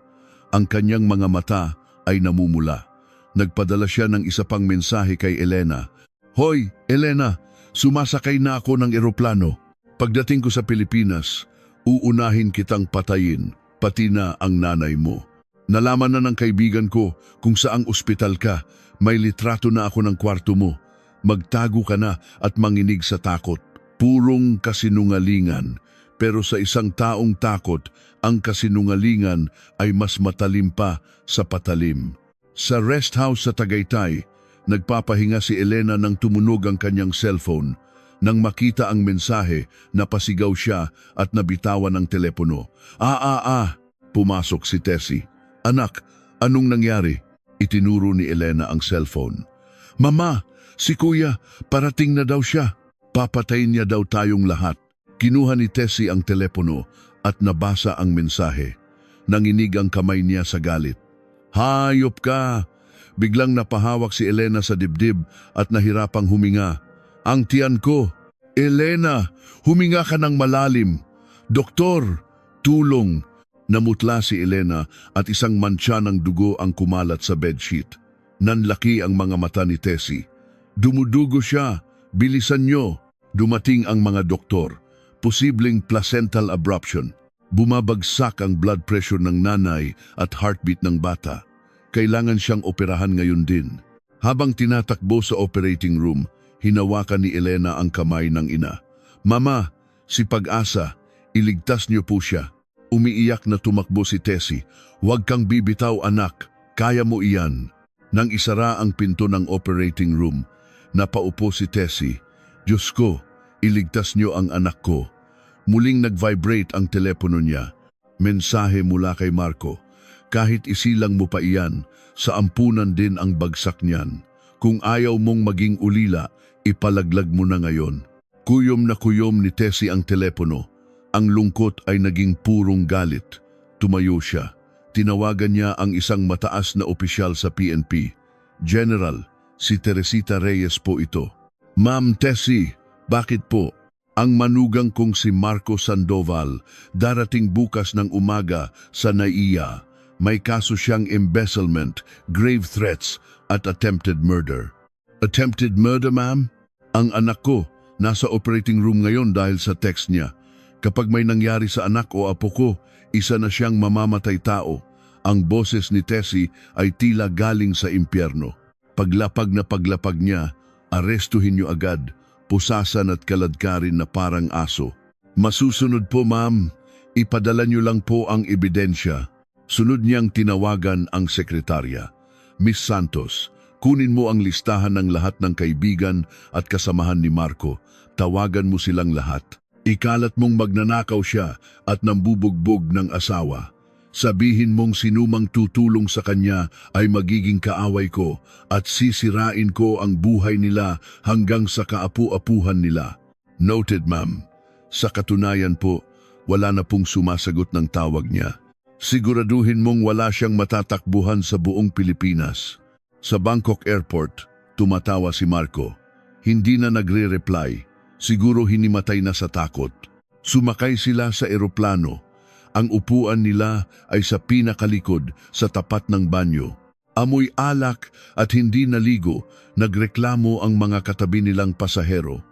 Ang kanyang mga mata ay namumula. Nagpadala siya ng isa pang mensahe kay Elena. Hoy, Elena, sumasakay na ako ng eroplano. Pagdating ko sa Pilipinas, uunahin kitang patayin, pati na ang nanay mo. Nalaman na ng kaibigan ko kung saang ospital ka, may litrato na ako ng kwarto mo. Magtago ka na at manginig sa takot. Purong kasinungalingan. Pero sa isang taong takot, ang kasinungalingan ay mas matalim pa sa patalim. Sa rest house sa Tagaytay, nagpapahinga si Elena nang tumunog ang kanyang cellphone. Nang makita ang mensahe, napasigaw siya at nabitawan ang telepono. Pumasok si Tessie. Anak, anong nangyari? Itinuro ni Elena ang cellphone. Mama, si Kuya, parating na daw siya. Papatayin niya daw tayong lahat. Kinuha ni Tessie ang telepono at nabasa ang mensahe. Nanginig ang kamay niya sa galit. Hayop ka! Biglang napahawak si Elena sa dibdib at nahirapang huminga. Ang tiyan ko! Elena, huminga ka ng malalim. Doktor, tulong! Namutla si Elena at isang mantsa ng dugo ang kumalat sa bedsheet. Nanlaki ang mga mata ni Tessie. Dumudugo siya! Bilisan nyo! Dumating ang mga doktor. Posibleng placental abruption. Bumabagsak ang blood pressure ng nanay at heartbeat ng bata. Kailangan siyang operahan ngayon din. Habang tinatakbo sa operating room, hinawakan ni Elena ang kamay ng ina. Mama, si Pag-asa, iligtas niyo po siya. Umiiyak na tumakbo si Tessie. Huwag kang bibitaw anak, kaya mo iyan. Nang isara ang pinto ng operating room, napaupo si Tessie. Diyos ko, iligtas niyo ang anak ko. Muling nag-vibrate ang telepono niya. Mensahe mula kay Marco. Kahit isilang mo pa iyan, sa ampunan din ang bagsak niyan. Kung ayaw mong maging ulila, ipalaglag mo na ngayon. Kuyom na kuyom ni Tessie ang telepono. Ang lungkot ay naging purong galit. Tumayo siya. Tinawagan niya ang isang mataas na opisyal sa PNP. General, si Teresita Reyes po ito. Ma'am Tessie, bakit po? Ang manugang kong si Marco Sandoval darating bukas ng umaga sa NAIA. May kaso siyang embezzlement, grave threats at attempted murder. Attempted murder, ma'am? Ang anak ko nasa operating room ngayon dahil sa text niya. Kapag may nangyari sa anak o apo ko, isa na siyang mamamatay tao. Ang boses ni Tessie ay tila galing sa impyerno. Paglapag na paglapag niya, arestuhin niyo agad, pusasan at kaladkarin na parang aso. Masusunod po ma'am, ipadala niyo lang po ang ebidensya. Sunod niyang tinawagan ang sekretarya. Miss Santos, kunin mo ang listahan ng lahat ng kaibigan at kasamahan ni Marco. Tawagan mo silang lahat. Ikalat mong magnanakaw siya at nambubugbog ng asawa. Sabihin mong sinumang tutulong sa kanya ay magiging kaaway ko at sisirain ko ang buhay nila hanggang sa kaapu-apuhan nila. Noted, ma'am. Sa katunayan po, wala na pong sumasagot ng tawag niya. Siguraduhin mong wala siyang matatakbuhan sa buong Pilipinas. Sa Bangkok Airport, tumatawa si Marco. Hindi na nagre-reply. Siguro hinimatay na sa takot. Sumakay sila sa eroplano. Ang upuan nila ay sa pinakalikod sa tapat ng banyo. Amoy alak at hindi naligo, nagreklamo ang mga katabi nilang pasahero.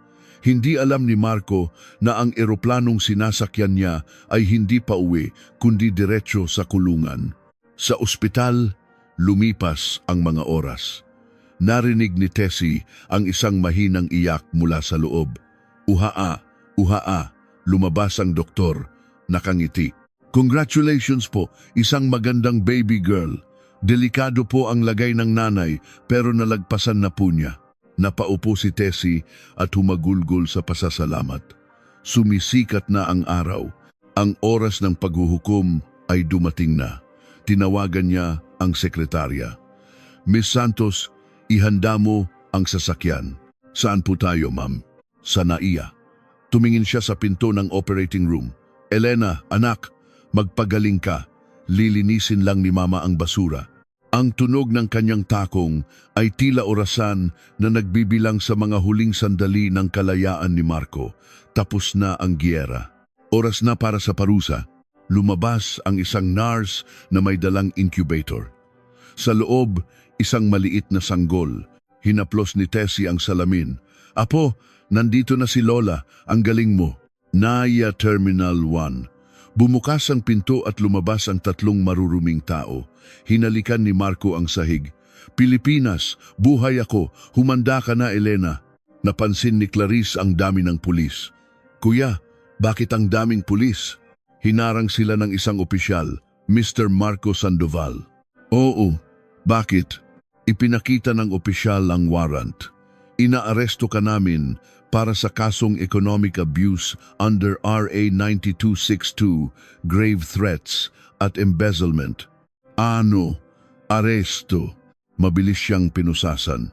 Hindi alam ni Marco na ang eroplanong sinasakyan niya ay hindi pa uwi kundi diretso sa kulungan. Sa ospital, lumipas ang mga oras. Narinig ni Tessie ang isang mahinang iyak mula sa loob. Uhaa, uhaa, lumabas ang doktor, nakangiti. Congratulations po, isang magandang baby girl. Delikado po ang lagay ng nanay pero nalagpasan na po niya. Napaupo si Tessie at humagulgol sa pasasalamat. Sumisikat na ang araw. Ang oras ng paghuhukom ay dumating na. Tinawagan niya ang sekretarya. Miss Santos, ihanda mo ang sasakyan. Saan po tayo, ma'am? Sa NAIA. Tumingin siya sa pinto ng operating room. Elena, anak, magpagaling ka. Lilinisin lang ni mama ang basura. Ang tunog ng kanyang takong ay tila orasan na nagbibilang sa mga huling sandali ng kalayaan ni Marco. Tapos na ang giyera. Oras na para sa parusa. Lumabas ang isang nurse na may dalang incubator. Sa loob, isang maliit na sanggol. Hinaplos ni Tessie ang salamin. Apo, nandito na si Lola, ang galing mo. NAIA Terminal 1. Bumukas ang pinto at lumabas ang tatlong maruruming tao. Hinalikan ni Marco ang sahig. Pilipinas, buhay ako, humanda ka na Elena. Napansin ni Clarice ang dami ng pulis. Kuya, bakit ang daming pulis? Hinarang sila ng isang opisyal, Mr. Marco Sandoval. Oo, bakit? Ipinakita ng opisyal ang warrant. Inaaresto ka namin para sa kasong economic abuse under RA 9262, grave threats at embezzlement. Ano? Aresto. Mabilis siyang pinusasan.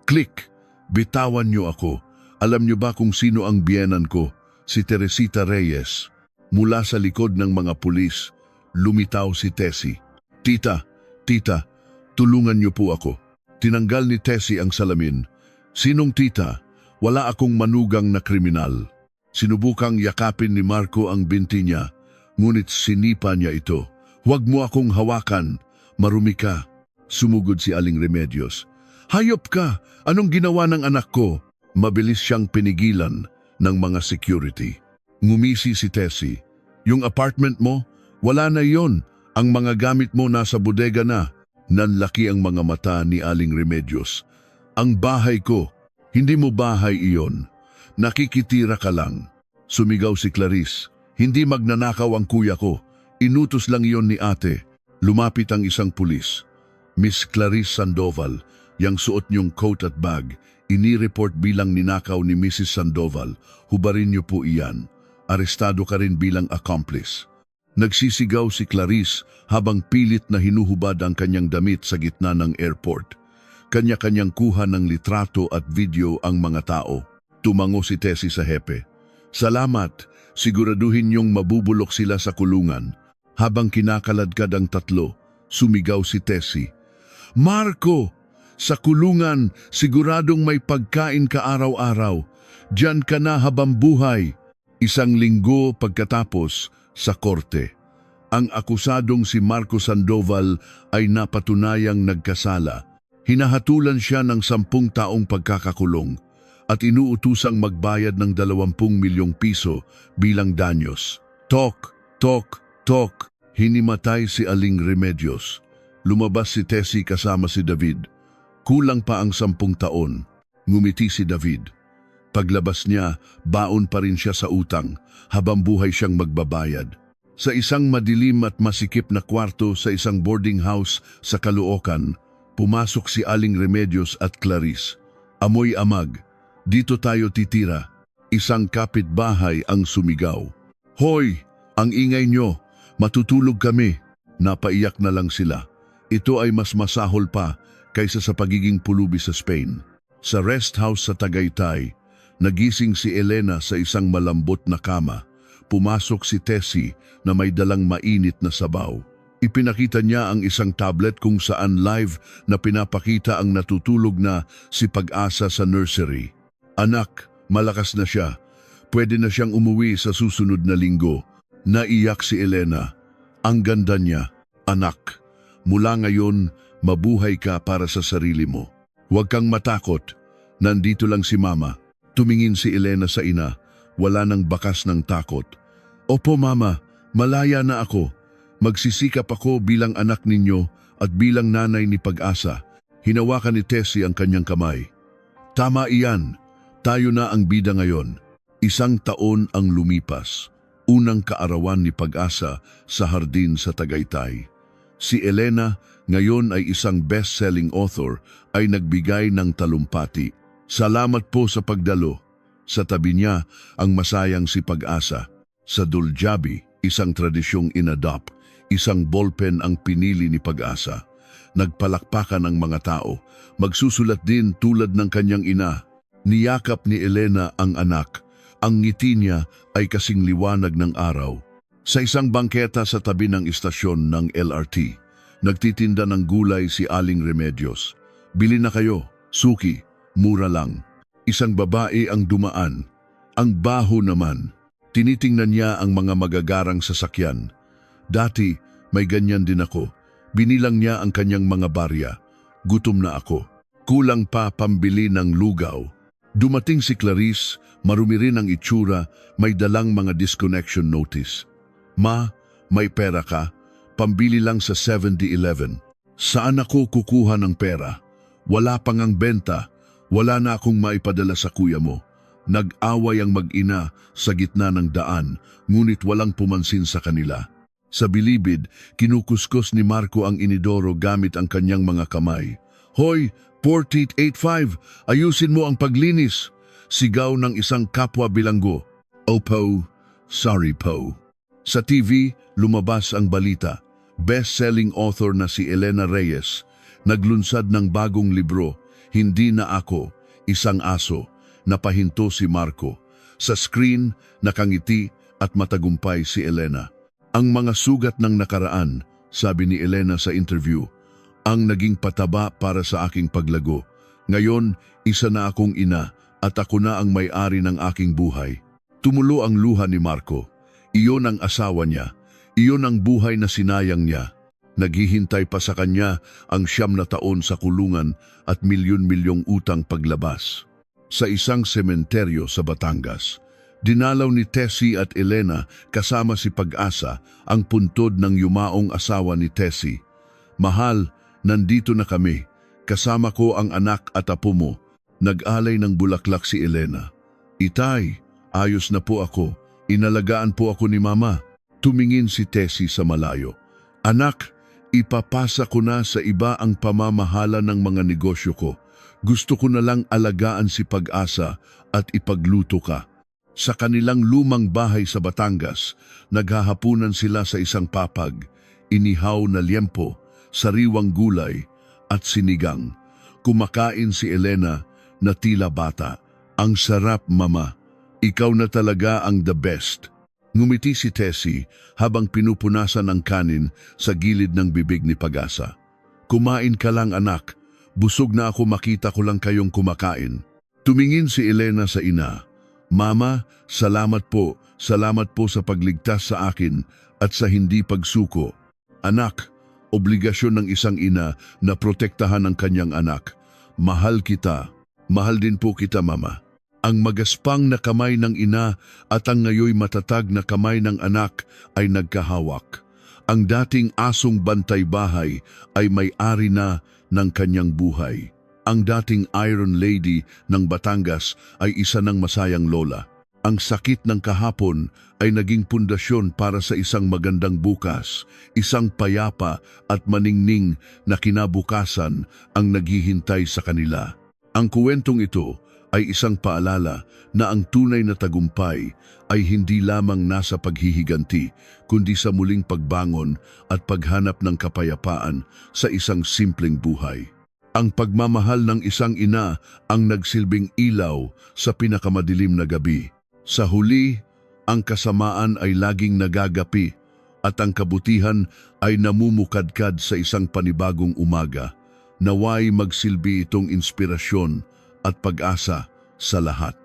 Click! Bitawan niyo ako. Alam niyo ba kung sino ang biyenan ko? Si Teresita Reyes. Mula sa likod ng mga pulis, lumitaw si Tessie. Tita, tulungan niyo po ako. Tinanggal ni Tessie ang salamin. Sinong tita? Wala akong manugang na kriminal. Sinubukang yakapin ni Marco ang binti niya, ngunit sinipa niya ito. Huwag mo akong hawakan, marumi ka. Sumugod si Aling Remedios. Hayop ka! Anong ginawa ng anak ko? Mabilis siyang pinigilan ng mga security. Ngumisi si Tessie. Yung apartment mo? Wala na yon. Ang mga gamit mo nasa bodega na. Nanlaki ang mga mata ni Aling Remedios. Ang bahay ko. Hindi mo bahay iyon. Nakikitira ka lang. Sumigaw si Clarice. Hindi magnanakaw ang kuya ko. Inutos lang iyon ni ate. Lumapit ang isang pulis. Miss Clarice Sandoval, yang suot niyong coat at bag, inireport bilang ninakaw ni Mrs. Sandoval. Hubarin niyo po iyan. Arestado ka rin bilang accomplice. Nagsisigaw si Clarice habang pilit na hinuhubad ang kanyang damit sa gitna ng airport. Kanya-kanyang kuha ng litrato at video ang mga tao. Tumango si Tessie sa hepe. Salamat, siguraduhin niyong mabubulok sila sa kulungan. Habang kinakaladkad ang tatlo, sumigaw si Tessie. Marco, sa kulungan siguradong may pagkain ka araw-araw. Diyan ka na habang buhay. Isang linggo pagkatapos sa korte. Ang akusadong si Marco Sandoval ay napatunayang nagkasala. Hinahatulan siya ng 10 taong pagkakakulong at inuutusang magbayad ng 20 milyong piso bilang danyos. Tok, hinimatay si Aling Remedios. Lumabas si Tessie kasama si David. Kulang pa ang 10 taon. Ngumiti si David. Paglabas niya, baon pa rin siya sa utang habang buhay siyang magbabayad. Sa isang madilim at masikip na kwarto sa isang boarding house sa Caloocan, pumasok si Aling Remedios at Clarice. Amoy amag. Dito tayo titira. Isang kapitbahay ang sumigaw. Hoy! Ang ingay nyo! Matutulog kami! Napaiyak na lang sila. Ito ay mas masahol pa kaysa sa pagiging pulubi sa Spain. Sa rest house sa Tagaytay, nagising si Elena sa isang malambot na kama. Pumasok si Tessie na may dalang mainit na sabaw. Ipinakita niya ang isang tablet kung saan live na pinapakita ang natutulog na si Pag-asa sa nursery. Anak, malakas na siya. Pwede na siyang umuwi sa susunod na linggo. Naiyak si Elena. Ang ganda niya. Anak, mula ngayon, mabuhay ka para sa sarili mo. Huwag kang matakot. Nandito lang si Mama. Tumingin si Elena sa ina, wala nang bakas ng takot. Opo mama, malaya na ako. Magsisikap ako bilang anak ninyo at bilang nanay ni Pag-asa. Hinawakan ni Tessie ang kanyang kamay. Tama iyan, tayo na ang bida ngayon. 1 taon ang lumipas. Unang kaarawan ni Pag-asa sa hardin sa Tagaytay. Si Elena, ngayon ay isang best-selling author, ay nagbigay ng talumpati. Salamat po sa pagdalo. Sa tabi niya ang masayang si Pag-asa. Sa Duljabi, isang tradisyong inadopt, isang ballpen ang pinili ni Pag-asa. Nagpalakpakan ang mga tao, magsusulat din tulad ng kanyang ina. Niyakap ni Elena ang anak. Ang ngiti niya ay kasing liwanag ng araw. Sa isang bangketa sa tabi ng istasyon ng LRT, nagtitinda ng gulay si Aling Remedios. Bili na kayo, suki, mura lang. Isang babae ang dumaan. Ang baho naman. Tinitingnan niya ang mga magagarang sasakyan. Dati, may ganyan din ako. Binilang niya ang kanyang mga barya. Gutom na ako. Kulang pa pambili ng lugaw. Dumating si Clarice, marumi rin ang itsura, may dalang mga disconnection notice. Ma, may pera ka? Pambili lang sa 7-Eleven. Saan ako kukuha ng pera? Wala pang ang benta. Wala na akong maipadala sa kuya mo. Nag-away ang mag-ina sa gitna ng daan, ngunit walang pumansin sa kanila. Sa bilibid, kinukuskos ni Marco ang inidoro gamit ang kanyang mga kamay. Hoy, Portit 85, ayusin mo ang paglinis. Sigaw ng isang kapwa bilanggo. Opo, sorry po. Sa TV, lumabas ang balita. Best-selling author na si Elena Reyes. Naglunsad ng bagong libro, Hindi na Ako, Isang Aso. Napahinto si Marco. Sa screen, nakangiti at matagumpay si Elena. Ang mga sugat ng nakaraan, sabi ni Elena sa interview, ang naging pataba para sa aking paglago. Ngayon, isa na akong ina at ako na ang may-ari ng aking buhay. Tumulo ang luha ni Marco. Iyon ang asawa niya. Iyon ang buhay na sinayang niya. Naghihintay pa sa kanya ang 9 na taon sa kulungan at milyon-milyong utang paglabas. Sa isang sementeryo sa Batangas, dinalaw ni Tessie at Elena kasama si Pag-asa ang puntod ng yumaong asawa ni Tessie. Mahal, nandito na kami. Kasama ko ang anak at apo mo. Nag-alay ng bulaklak si Elena. Itay, ayos na po ako. Inalagaan po ako ni Mama. Tumingin si Tessie sa malayo. Anak, ipapasa ko na sa iba ang pamamahala ng mga negosyo ko. Gusto ko na lang alagaan si Pag-asa at ipagluto ka. Sa kanilang lumang bahay sa Batangas, naghahapunan sila sa isang papag, inihaw na liempo, sariwang gulay at sinigang. Kumakain si Elena na tila bata. Ang sarap, Mama. Ikaw na talaga ang the best. Ngumiti si Tessie habang pinupunasan ang kanin sa gilid ng bibig ni Pag-asa. Kumain ka lang anak, busog na ako makita ko lang kayong kumakain. Tumingin si Elena sa ina. Mama, salamat po sa pagligtas sa akin at sa hindi pagsuko. Anak, obligasyon ng isang ina na protektahan ang kanyang anak. Mahal kita, mahal din po kita Mama. Ang magaspang na kamay ng ina at ang ngayoy matatag na kamay ng anak ay nagkahawak. Ang dating asong bantay bahay ay may-ari na ng kanyang buhay. Ang dating Iron Lady ng Batangas ay isa ng masayang lola. Ang sakit ng kahapon ay naging pundasyon para sa isang magandang bukas, isang payapa at maningning na kinabukasan ang naghihintay sa kanila. Ang kwentong ito ay isang paalala na ang tunay na tagumpay ay hindi lamang nasa paghihiganti, kundi sa muling pagbangon at paghanap ng kapayapaan sa isang simpleng buhay. Ang pagmamahal ng isang ina ang nagsilbing ilaw sa pinakamadilim na gabi. Sa huli, ang kasamaan ay laging nagagapi at ang kabutihan ay namumukadkad sa isang panibagong umaga. Naway magsilbi itong inspirasyon at pag-asa sa lahat.